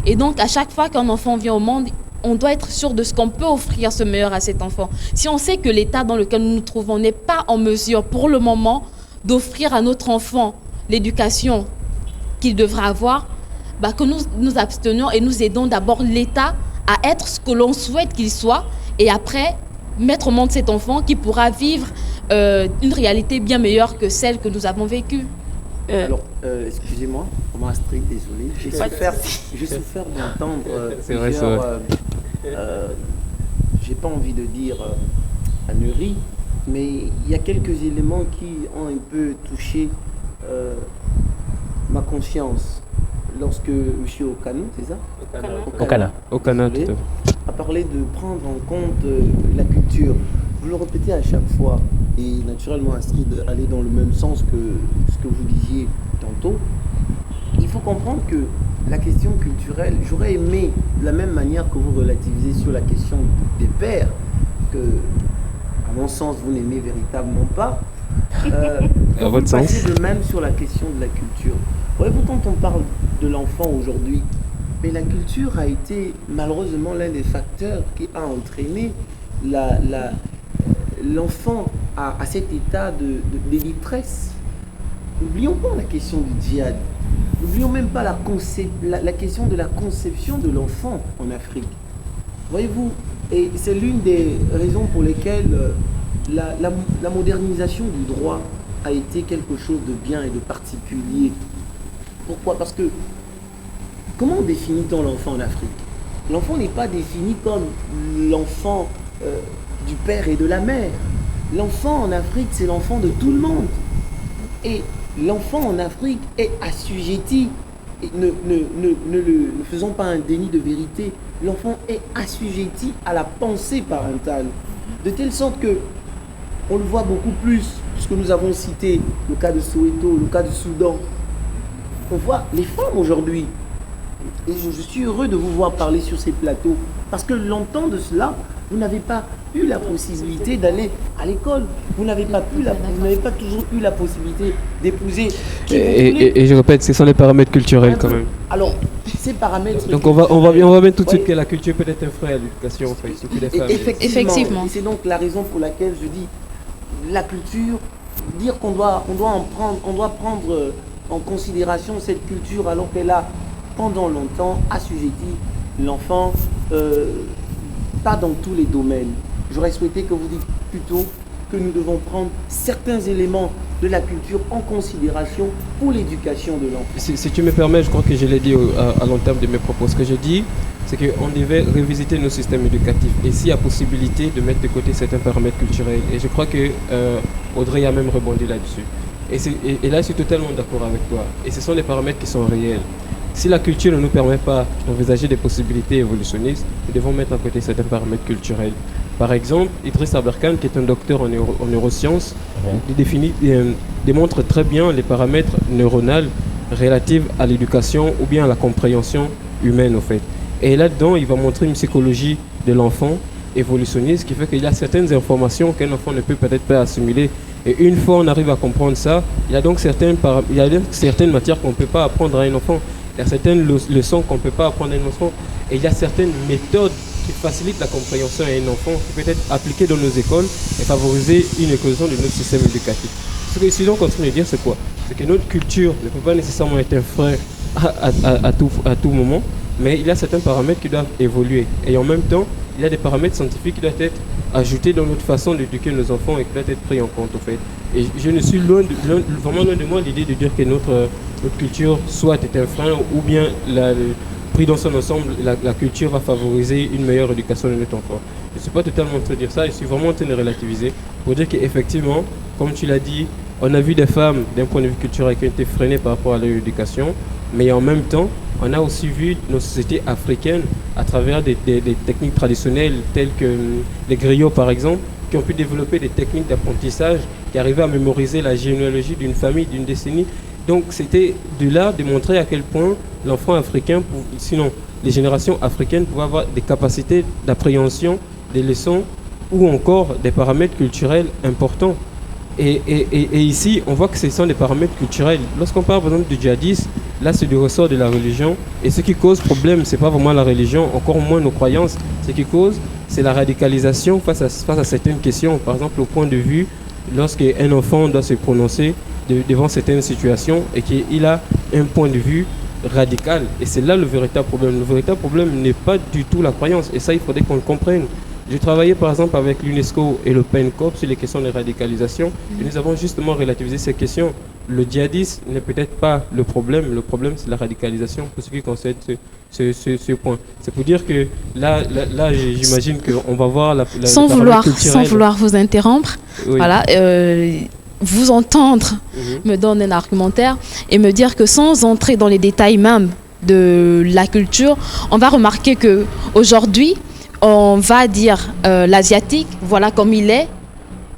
Et donc, à chaque fois qu'un enfant vient au monde, on doit être sûr de ce qu'on peut offrir ce meilleur à cet enfant. Si on sait que l'état dans lequel nous nous trouvons n'est pas en mesure, pour le moment, d'offrir à notre enfant l'éducation qu'il devra avoir, que nous nous abstenions et nous aidons d'abord l'État à être ce que l'on souhaite qu'il soit. Et après, mettre au monde cet enfant qui pourra vivre une réalité bien meilleure que celle que nous avons vécue. Alors, excusez-moi, moi Astrid, désolé. J'ai souffert d'entendre plusieurs... j'ai pas envie de dire âneries, mais il y a quelques éléments qui ont un peu touché ma conscience. Lorsque M. Okano, c'est ça? Okana, tout à fait. A parlé de prendre en compte la culture. Vous le répétez à chaque fois, et naturellement Astrid allait dans le même sens que ce que vous disiez tantôt. Il faut comprendre que la question culturelle, j'aurais aimé, de la même manière que vous relativisez sur la question des pères, que, à mon sens, vous n'aimez véritablement pas, à votre sens. passez de même sur la question de la culture. Voyez-vous, quand on parle de l'enfant aujourd'hui, mais la culture a été malheureusement l'un des facteurs qui a entraîné l'enfant à cet état de détresse. N'oublions pas la question du djihad. N'oublions même pas la question de la conception de l'enfant en Afrique. Voyez-vous, et c'est l'une des raisons pour lesquelles la modernisation du droit a été quelque chose de bien et de particulier. Pourquoi? Parce que comment définit-on l'enfant en Afrique? L'enfant n'est pas défini comme l'enfant du père et de la mère. L'enfant en Afrique, c'est l'enfant de tout le monde. Et l'enfant en Afrique est assujetti, et ne faisons pas un déni de vérité, l'enfant est assujetti à la pensée parentale. De telle sorte que, on le voit beaucoup plus, puisque nous avons cité le cas de Soweto, le cas du Soudan. On voit les femmes aujourd'hui. Et je suis heureux de vous voir parler sur ces plateaux. Parce que longtemps de cela, vous n'avez pas eu la possibilité d'aller à l'école. Vous n'avez pas toujours eu la possibilité d'épouser qui vous voulez. Et je répète, ce sont les paramètres culturels quand même. Alors, ces paramètres... Donc on va mettre tout de suite que la culture peut être un frein à l'éducation, en fait, surtout les femmes. Effectivement. Et c'est donc la raison pour laquelle je dis la culture, dire qu'on doit prendre en considération cette culture alors qu'elle a pendant longtemps assujetti l'enfant, pas dans tous les domaines. J'aurais souhaité que vous dites plutôt que nous devons prendre certains éléments de la culture en considération pour l'éducation de l'enfant. Si tu me permets, je crois que je l'ai dit à long terme de mes propos. Ce que je dis, c'est qu'on devait revisiter nos systèmes éducatifs et s'il y a possibilité de mettre de côté certains paramètres culturels. Et je crois que Audrey a même rebondi là-dessus. Et là, je suis totalement d'accord avec toi. Et ce sont les paramètres qui sont réels. Si la culture ne nous permet pas d'envisager des possibilités évolutionnistes, nous devons mettre en côté certains paramètres culturels. Par exemple, Idriss Aberkan, qui est un docteur en neurosciences, démontre très bien les paramètres neuronaux relatifs à l'éducation ou bien à la compréhension humaine, au fait. Et là-dedans, il va montrer une psychologie de l'enfant évolutionniste qui fait qu'il y a certaines informations qu'un enfant ne peut peut-être pas assimiler. Et une fois on arrive à comprendre ça, il y a donc certaines matières qu'on ne peut pas apprendre à un enfant. Il y a certaines leçons qu'on ne peut pas apprendre à un enfant. Et il y a certaines méthodes qui facilitent la compréhension à un enfant, qui peut être appliquée dans nos écoles et favoriser une éclosion de notre système éducatif. Ce que si on continue de dire, c'est quoi? C'est que notre culture ne peut pas nécessairement être un frein à tout moment, mais il y a certains paramètres qui doivent évoluer. Et en même temps, il y a des paramètres scientifiques qui doivent être ajoutés dans notre façon d'éduquer nos enfants et qui doivent être pris en compte, au fait. Et je ne suis vraiment loin de moi l'idée de dire que notre culture soit est un frein ou bien pris dans son ensemble, la culture va favoriser une meilleure éducation de notre enfant. Je ne suis pas totalement en train de dire ça, je suis vraiment en train de relativiser pour dire qu'effectivement, comme tu l'as dit, on a vu des femmes d'un point de vue culturel qui ont été freinées par rapport à leur éducation, mais en même temps, on a aussi vu nos sociétés africaines à travers des techniques traditionnelles telles que les griots par exemple, qui ont pu développer des techniques d'apprentissage qui arrivaient à mémoriser la généalogie d'une famille, d'une décennie. Donc c'était de là de montrer à quel point l'enfant africain, sinon les générations africaines pouvaient avoir des capacités d'appréhension des leçons ou encore des paramètres culturels importants. Et ici, on voit que ce sont des paramètres culturels. Lorsqu'on parle par exemple du djihadisme, là c'est du ressort de la religion. Et ce qui cause problème, ce n'est pas vraiment la religion, encore moins nos croyances. Ce qui cause, c'est la radicalisation face à certaines questions. Par exemple, au point de vue, lorsqu'un enfant doit se prononcer devant certaines situations et qu'il a un point de vue radical. Et c'est là le véritable problème. Le véritable problème n'est pas du tout la croyance. Et ça, il faudrait qu'on le comprenne. J'ai travaillé par exemple avec l'UNESCO et le PENCOP sur les questions de radicalisation et nous avons justement relativisé ces questions. Le djihadisme n'est peut-être pas le problème c'est la radicalisation pour ce qui concerne ce point. C'est pour dire que là j'imagine qu'on va voir la sans parole vouloir vous interrompre, oui. Voilà, vous entendre me donne un argumentaire et me dire que sans entrer dans les détails même de la culture, on va remarquer que aujourd'hui, on va dire l'asiatique, voilà comme il est,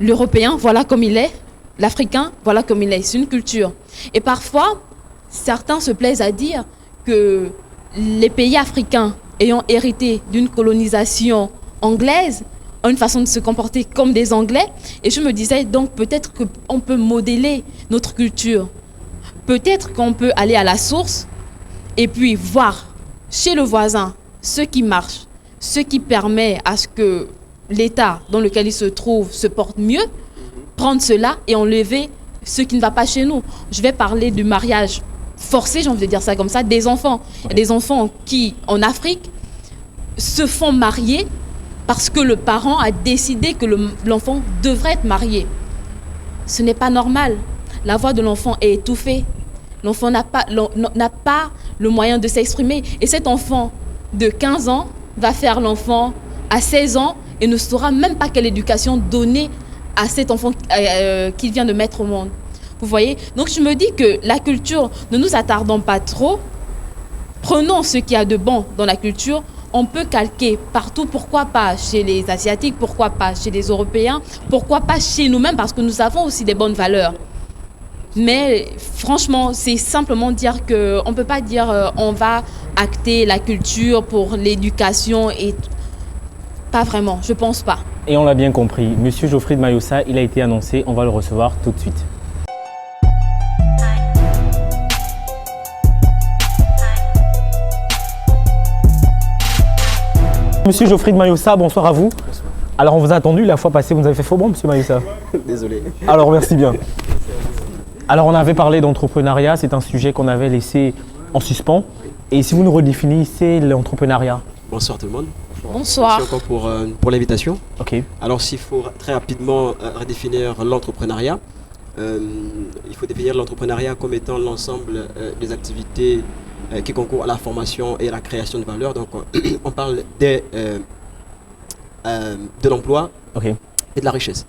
l'européen, voilà comme il est, l'africain, voilà comme il est. C'est une culture. Et parfois, certains se plaisent à dire que les pays africains ayant hérité d'une colonisation anglaise ont une façon de se comporter comme des Anglais. Et je me disais, donc peut-être qu'on peut modeler notre culture. Peut-être qu'on peut aller à la source et puis voir chez le voisin ce qui marche, ce qui permet à ce que l'État dans lequel il se trouve se porte mieux, prendre cela et enlever ce qui ne va pas chez nous. Je vais parler du mariage forcé, j'ai envie de dire ça comme ça, des enfants. Ouais. Des enfants qui, en Afrique, se font marier parce que le parent a décidé que l'enfant devrait être marié. Ce n'est pas normal. La voix de l'enfant est étouffée. L'enfant n'a pas le moyen de s'exprimer. Et cet enfant de 15 ans va faire l'enfant à 16 ans et ne saura même pas quelle éducation donner à cet enfant qu'il vient de mettre au monde. Vous voyez? Donc je me dis que la culture, ne nous attardons pas trop. Prenons ce qu'il y a de bon dans la culture. On peut calquer partout, pourquoi pas chez les Asiatiques, pourquoi pas chez les Européens, pourquoi pas chez nous-mêmes, parce que nous avons aussi des bonnes valeurs. Mais franchement, c'est simplement dire qu'on ne peut pas dire on va acter la culture pour l'éducation et pas vraiment, je ne pense pas. Et on l'a bien compris, Monsieur Geoffrey de Mayussa, il a été annoncé, on va le recevoir tout de suite. Monsieur Geoffrey de Mayussa, bonsoir à vous. Bonsoir. Alors on vous a attendu la fois passée, vous nous avez fait faux bon, Monsieur Mayussa? Désolé. Alors merci bien. Alors on avait parlé d'entrepreneuriat, c'est un sujet qu'on avait laissé en suspens. Et si vous nous redéfinissez l'entrepreneuriat? Bonsoir tout le monde. Bonsoir. Merci encore pour l'invitation. Ok. Alors s'il faut très rapidement redéfinir l'entrepreneuriat, il faut définir l'entrepreneuriat comme étant l'ensemble des activités qui concourent à la formation et à la création de valeur. Donc on parle de l'emploi et de la richesse.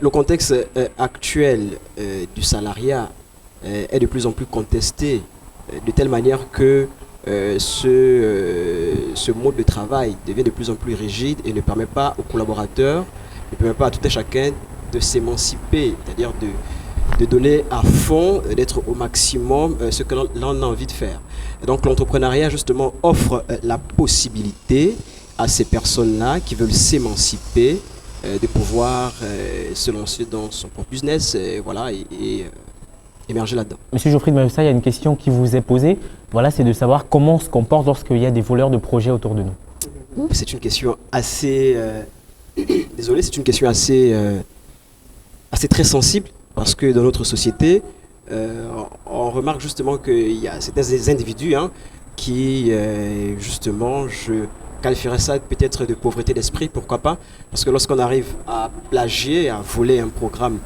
Le contexte actuel du salariat est de plus en plus contesté de telle manière que ce mode de travail devient de plus en plus rigide et ne permet pas aux collaborateurs, ne permet pas à tout un chacun de s'émanciper, c'est-à-dire de donner à fond, d'être au maximum ce que l'on a envie de faire. Et donc l'entrepreneuriat justement offre la possibilité à ces personnes-là qui veulent s'émanciper de pouvoir se lancer dans son propre business voilà, et émerger là-dedans. Monsieur Geoffrey de Mayussa, il y a une question qui vous est posée. Voilà, c'est de savoir comment on se comporte lorsqu'il y a des voleurs de projets autour de nous. C'est une question assez... désolé, c'est une question assez très sensible parce que dans notre société, on remarque justement qu'il y a certains individus qui, justement, je qualifierais ça peut-être de pauvreté d'esprit, pourquoi pas? Parce que lorsqu'on arrive à plagier, à voler un programme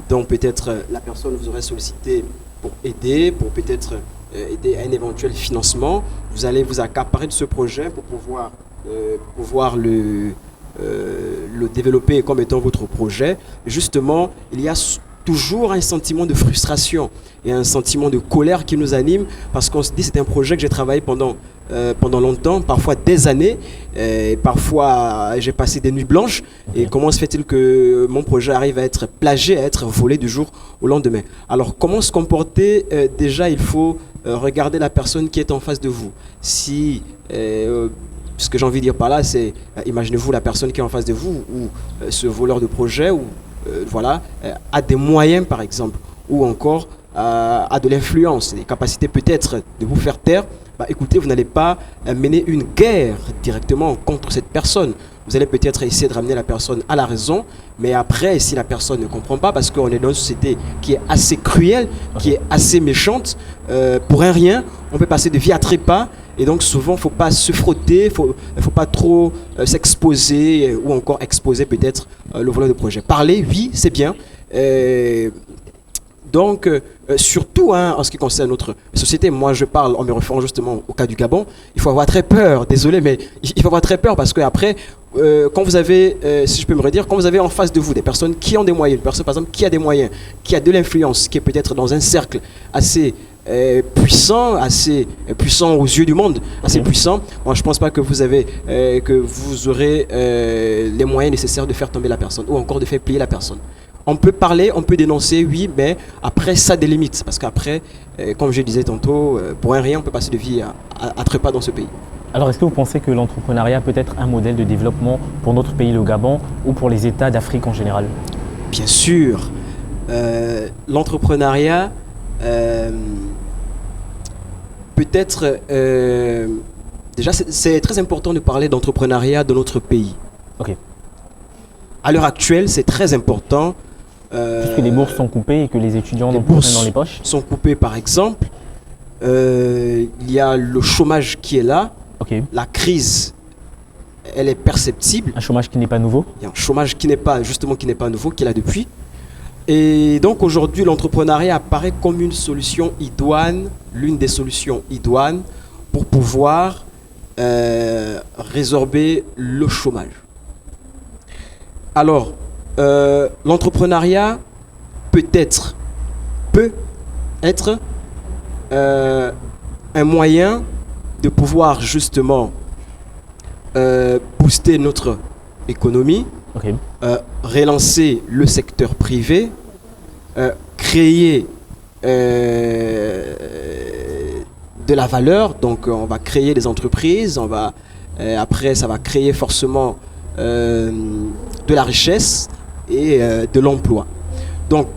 dont peut-être la personne vous aurait sollicité pour aider, pour peut-être aider à un éventuel financement, vous allez vous accaparer de ce projet pour pouvoir le développer comme étant votre projet. Justement, il y a toujours un sentiment de frustration et un sentiment de colère qui nous anime parce qu'on se dit c'est un projet que j'ai travaillé pendant longtemps, parfois des années, parfois j'ai passé des nuits blanches et comment se fait-il que mon projet arrive à être plagié, à être volé du jour au lendemain? Alors comment se comporter? Déjà il faut regarder la personne qui est en face de vous. Si ce que j'ai envie de dire par là, c'est imaginez-vous la personne qui est en face de vous ou ce voleur de projet ou voilà, a des moyens par exemple ou encore a de l'influence, des capacités peut-être de vous faire taire. Bah, écoutez, vous n'allez pas mener une guerre directement contre cette personne. Vous allez peut-être essayer de ramener la personne à la raison, mais après, si la personne ne comprend pas, parce qu'on est dans une société qui est assez cruelle, qui est assez méchante, pour un rien, on peut passer de vie à trépas Et donc souvent, il ne faut pas se frotter, il ne faut pas trop s'exposer ou encore exposer peut-être le volet de projet. Parler, oui, c'est bien. Donc, surtout en ce qui concerne notre société, moi je parle en me référant justement au cas du Gabon, il faut avoir très peur, désolé, mais il faut avoir très peur parce qu'après, quand vous avez, si je peux me redire, quand vous avez en face de vous des personnes qui ont des moyens, une personne par exemple qui a des moyens, qui a de l'influence, qui est peut-être dans un cercle assez puissant aux yeux du monde, assez puissant, moi je ne pense pas que vous aurez les moyens nécessaires de faire tomber la personne ou encore de faire plier la personne. On peut parler, on peut dénoncer, oui, mais après, ça délimite. Parce qu'après, comme je disais tantôt, pour un rien, on peut passer de vie à trépas dans ce pays. Alors, est-ce que vous pensez que l'entrepreneuriat peut être un modèle de développement pour notre pays, le Gabon, ou pour les États d'Afrique en général? Bien sûr. L'entrepreneuriat peut être... déjà, c'est très important de parler d'entrepreneuriat dans notre pays. Ok. À l'heure actuelle, c'est très important. Puisque les bourses sont coupées et que les étudiants n'ont plus rien dans les poches. Sont coupées par exemple. Il y a le chômage qui est là. Okay. La crise, elle est perceptible. Un chômage qui n'est pas nouveau. Il y a un chômage qui n'est pas nouveau, qui est là depuis. Et donc aujourd'hui, l'entrepreneuriat apparaît comme une solution idoine, l'une des solutions idoines pour pouvoir résorber le chômage. Alors, l'entrepreneuriat peut être un moyen de pouvoir justement booster notre économie, okay. Relancer le secteur privé, créer de la valeur. Donc on va créer des entreprises, après ça va créer forcément de la richesse et de l'emploi. Donc,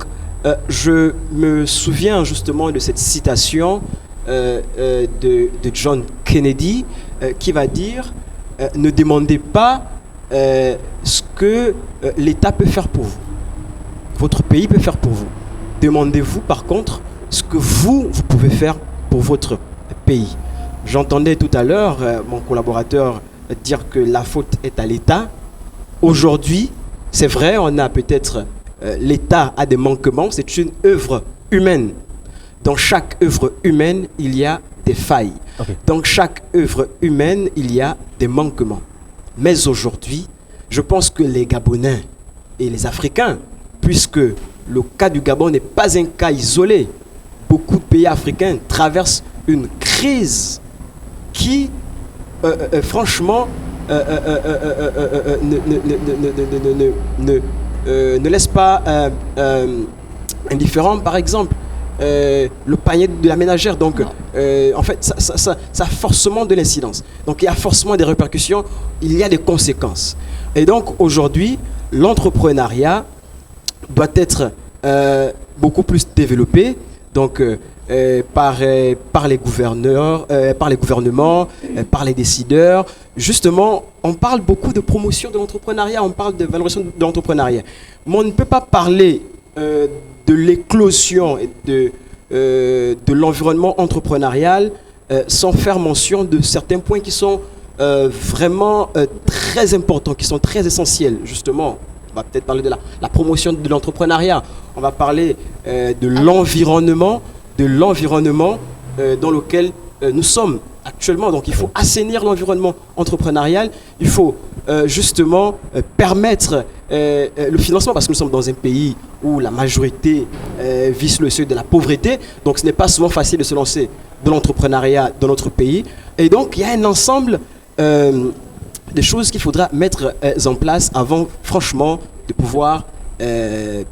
je me souviens justement de cette citation de John Kennedy qui va dire ne demandez pas ce que l'État peut faire pour vous. Votre pays peut faire pour vous. Demandez-vous par contre ce que vous pouvez faire pour votre pays. J'entendais tout à l'heure mon collaborateur dire que la faute est à l'État. Aujourd'hui, c'est vrai, on a peut-être l'État a des manquements, c'est une œuvre humaine. Dans chaque œuvre humaine, il y a des failles. Okay. Dans chaque œuvre humaine, il y a des manquements. Mais aujourd'hui, je pense que les Gabonais et les Africains, puisque le cas du Gabon n'est pas un cas isolé, beaucoup de pays africains traversent une crise qui, franchement, ne laisse pas indifférent. Par exemple, le panier de la ménagère. Donc, en fait, ça a forcément de l'incidence. Donc, il y a forcément des répercussions, il y a des conséquences. Et donc, aujourd'hui, l'entrepreneuriat doit être beaucoup plus développé. Donc, par les gouverneurs, par les gouvernements, par les décideurs. Justement, on parle beaucoup de promotion de l'entrepreneuriat, on parle de valorisation de l'entrepreneuriat. Mais on ne peut pas parler de l'éclosion et de l'environnement entrepreneurial sans faire mention de certains points qui sont vraiment très importants, qui sont très essentiels. Justement, on va peut-être parler de la promotion de l'entrepreneuriat, on va parler de l'environnement, dans lequel nous sommes actuellement. Donc il faut assainir l'environnement entrepreneurial, il faut justement permettre le financement, parce que nous sommes dans un pays où la majorité vise le seuil de la pauvreté, donc ce n'est pas souvent facile de se lancer dans l'entrepreneuriat dans notre pays. Et donc il y a un ensemble des choses qu'il faudra mettre en place avant franchement de pouvoir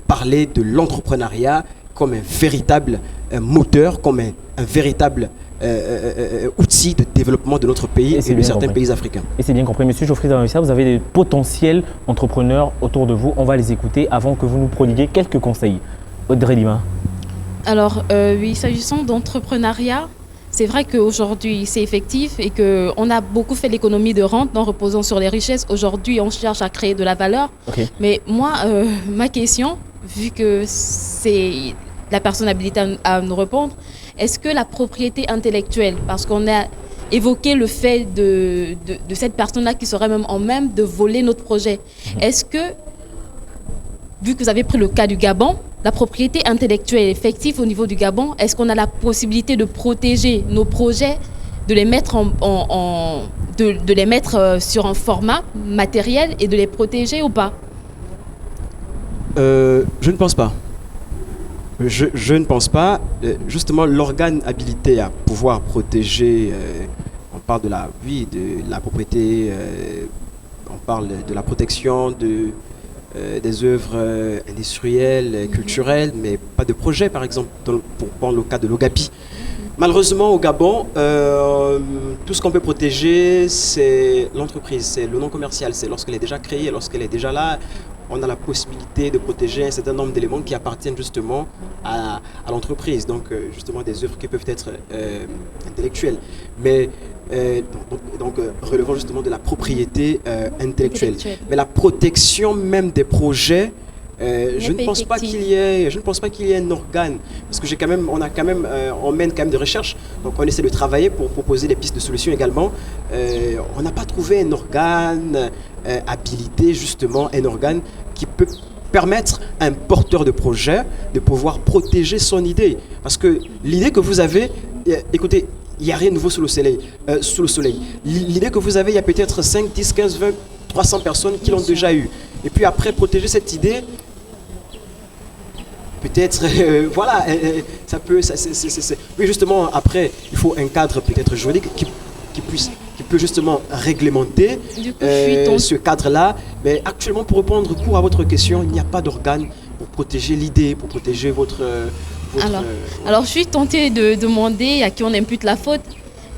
parler de l'entrepreneuriat comme un véritable moteur, comme un véritable outil de développement de notre pays et de certains pays africains. Et c'est bien compris. Monsieur Geoffrey Zamawissa, vous avez des potentiels entrepreneurs autour de vous. On va les écouter avant que vous nous prodiguiez quelques conseils. Audrey Lima. Alors, oui, s'agissant d'entrepreneuriat, c'est vrai qu'aujourd'hui, c'est effectif et qu'on a beaucoup fait l'économie de rente en reposant sur les richesses. Aujourd'hui, on cherche à créer de la valeur. Okay. Mais moi, ma question, vu que c'est la personne habilitée à nous répondre, est-ce que la propriété intellectuelle, parce qu'on a évoqué le fait de cette personne-là qui serait même en même de voler notre projet. Est-ce que, vu que vous avez pris le cas du Gabon, la propriété intellectuelle effective au niveau du Gabon, est-ce qu'on a la possibilité de protéger nos projets, de les mettre, de les mettre sur un format matériel et de les protéger ou pas? Je ne pense pas. Je ne pense pas. Justement, l'organe habilité à pouvoir protéger, on parle de la propriété, on parle de la protection des œuvres industrielles, culturelles, mais pas de projet, par exemple, pour prendre le cas de l'Ogapi. Malheureusement, au Gabon, tout ce qu'on peut protéger, c'est l'entreprise, c'est le nom commercial, c'est lorsqu'elle est déjà créée, lorsqu'elle est déjà là, on a la possibilité de protéger un certain nombre d'éléments qui appartiennent justement à l'entreprise, donc justement des œuvres qui peuvent être intellectuelles, mais relevant justement de la propriété intellectuelle. Mais la protection même des projets, je ne pense pas qu'il y ait un organe, parce que on mène quand même des recherches, donc on essaie de travailler pour proposer des pistes de solutions également. On n'a pas trouvé un organe habilité, justement, un organe qui peut permettre à un porteur de projet de pouvoir protéger son idée, parce que l'idée que vous avez, écoutez, il n'y a rien de nouveau sous le soleil. L'idée que vous avez, il y a peut-être 5, 10, 15, 20, 300 personnes qui l'ont déjà eue. Et puis après, protéger cette idée, peut-être, voilà, ça peut... Oui, justement, après, il faut un cadre peut-être juridique qui peut justement réglementer ce cadre-là. Mais actuellement, pour répondre court à votre question, il n'y a pas d'organe pour protéger l'idée, pour protéger votre... Alors, je suis tentée de demander à qui on impute la faute.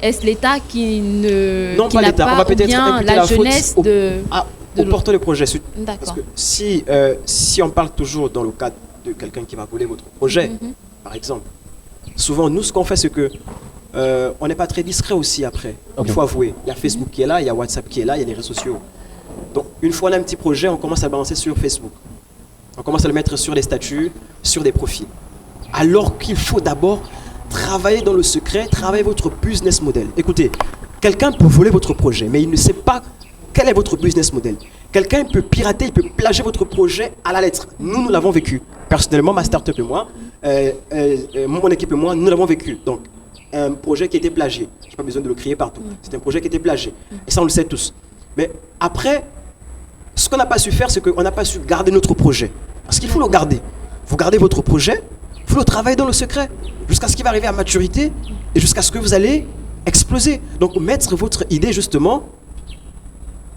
Est-ce l'État qui n'a pas, on va peut-être bien la jeunesse au porteur de projet. D'accord. Parce que si on parle toujours dans le cadre de quelqu'un qui va voler votre projet, par exemple, souvent, nous, ce qu'on fait, c'est que on n'est pas très discret aussi après. Okay. Il faut avouer. Il y a Facebook qui est là, il y a WhatsApp qui est là, il y a les réseaux sociaux. Donc, une fois on a un petit projet, on commence à le balancer sur Facebook. On commence à le mettre sur des statuts, sur des profils. Alors qu'il faut d'abord travailler dans le secret, travailler votre business model. Écoutez, quelqu'un peut voler votre projet, mais il ne sait pas quel est votre business model. Quelqu'un peut pirater, il peut plagier votre projet à la lettre. Nous l'avons vécu. Personnellement, ma start-up et moi, mon équipe et moi, nous l'avons vécu. Donc, un projet qui a été plagié. Je n'ai pas besoin de le crier partout. C'est un projet qui a été plagié. Et ça, on le sait tous. Mais après, ce qu'on n'a pas su faire, c'est qu'on n'a pas su garder notre projet. Parce qu'il faut le garder. Vous gardez votre projet, il faut le travailler dans le secret, jusqu'à ce qu'il va arriver à maturité et jusqu'à ce que vous allez exploser. Donc, mettre votre idée, justement,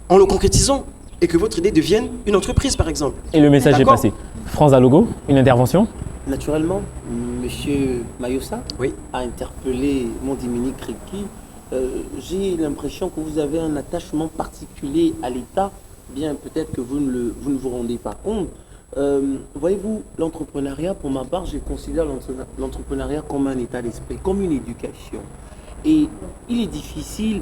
en le concrétisant et que votre idée devienne une entreprise, par exemple. Et le message est passé. France Alogo, une intervention? Naturellement, M. Mayossa a interpellé Mondimini Kriki. J'ai l'impression que vous avez un attachement particulier à l'État, bien peut-être que vous ne vous rendez pas compte. Voyez-vous, l'entrepreneuriat, pour ma part, je considère l'entrepreneuriat comme un état d'esprit, comme une éducation. Et il est difficile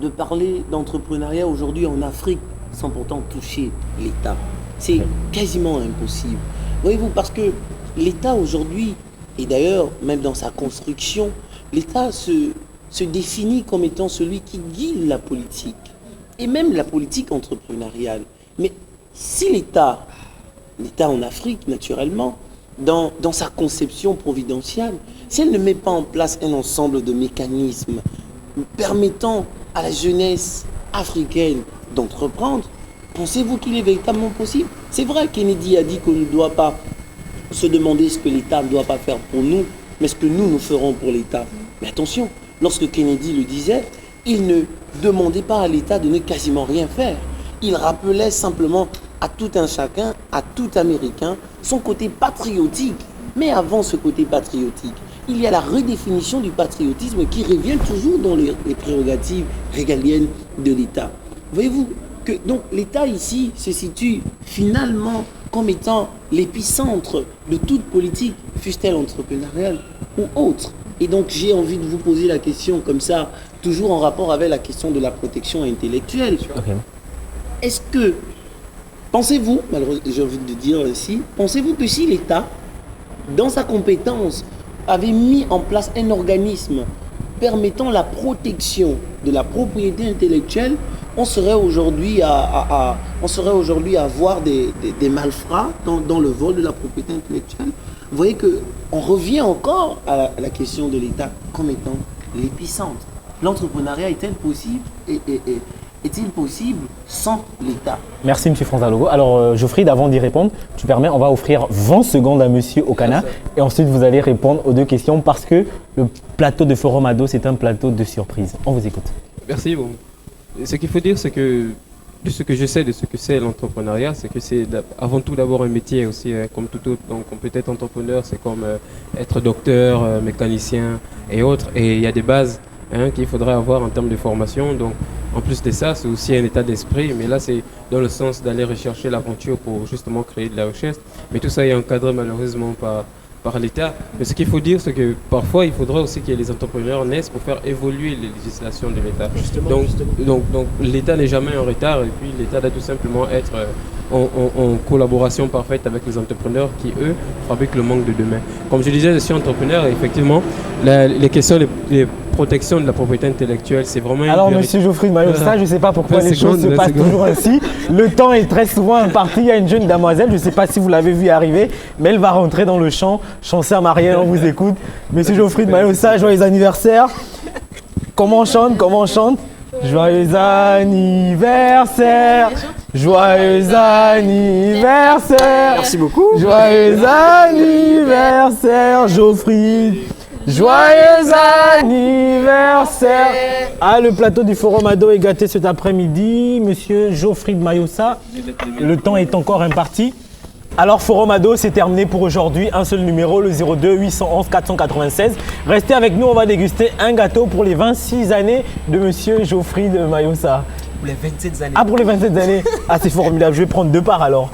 de parler d'entrepreneuriat aujourd'hui en Afrique sans pourtant toucher l'État. C'est quasiment impossible. Voyez-vous, parce que l'État aujourd'hui, et d'ailleurs même dans sa construction, l'État se définit comme étant celui qui guide la politique, et même la politique entrepreneuriale. Mais si l'État en Afrique, naturellement, dans sa conception providentielle, si elle ne met pas en place un ensemble de mécanismes permettant à la jeunesse africaine d'entreprendre, pensez-vous qu'il est véritablement possible? C'est vrai, Kennedy a dit qu'on ne doit pas se demander ce que l'État ne doit pas faire pour nous, mais ce que nous ferons pour l'État. Mais attention, lorsque Kennedy le disait, il ne demandait pas à l'État de ne quasiment rien faire. Il rappelait simplement à tout un chacun, à tout Américain, son côté patriotique. Mais avant ce côté patriotique, il y a la redéfinition du patriotisme qui revient toujours dans les prérogatives régaliennes de l'État. Voyez-vous que donc l'État ici se situe finalement comme étant l'épicentre de toute politique, fût-elle entrepreneuriale ou autre. Et donc j'ai envie de vous poser la question comme ça, toujours en rapport avec la question de la protection intellectuelle. Okay. Est-ce que, pensez-vous, malheureusement j'ai envie de dire ainsi, pensez-vous que si l'État, dans sa compétence, avait mis en place un organisme permettant la protection de la propriété intellectuelle, on serait aujourd'hui à voir des malfrats dans le vol de la propriété intellectuelle. Vous voyez qu'on revient encore à la question de l'État comme étant l'épicentre. L'entrepreneuriat est-il possible est-il possible sans l'État? Merci M. Franzalogo. Alors Geoffrey, avant d'y répondre, tu permets, on va offrir 20 secondes à M. Okana et ensuite vous allez répondre aux deux questions parce que le plateau de Forum Ado, c'est un plateau de surprise. On vous écoute. Merci. Bon. Ce qu'il faut dire, c'est que de ce que je sais de ce que c'est l'entrepreneuriat, c'est que c'est avant tout d'abord un métier aussi, comme tout autre. Donc on peut être entrepreneur, c'est comme être docteur, mécanicien et autres. Et il y a des bases qu'il faudrait avoir en termes de formation. Donc en plus de ça, c'est aussi un état d'esprit. Mais là, c'est dans le sens d'aller rechercher l'aventure pour justement créer de la richesse. Mais tout ça est encadré malheureusement par l'État. Mais ce qu'il faut dire, c'est que parfois, il faudrait aussi que les entrepreneurs naissent pour faire évoluer les législations de l'État. Donc l'État n'est jamais en retard et puis l'État doit tout simplement être en collaboration parfaite avec les entrepreneurs qui, eux, fabriquent le monde de demain. Comme je disais, je suis entrepreneur et effectivement, les questions de protection de la propriété intellectuelle, c'est vraiment... Alors, Monsieur Geoffrey de Mayossa, je ne sais pas pourquoi les choses se passent toujours ainsi. Le temps est très souvent imparti. Il y a une jeune demoiselle, je ne sais pas si vous l'avez vue arriver, mais elle va rentrer dans le champ. Chanteur Marielle, on vous écoute. Monsieur Geoffrey de Mayossa, joyeux anniversaire. Comment on chante? Joyeux anniversaire. Joyeux anniversaire. Merci beaucoup. Joyeux anniversaire, Geoffrey. Joyeux anniversaire. Ah, le plateau du Forum Ado est gâté cet après-midi. Monsieur Geoffrey de Mayossa, le temps est encore imparti. Alors, Forum Ado, c'est terminé pour aujourd'hui. Un seul numéro, le 02 811 496. Restez avec nous, on va déguster un gâteau pour les 26 années de Monsieur Geoffrey de Mayossa. Pour les 27 années. Ah, pour les 27 années. Ah, c'est formidable. Je vais prendre 2 parts alors.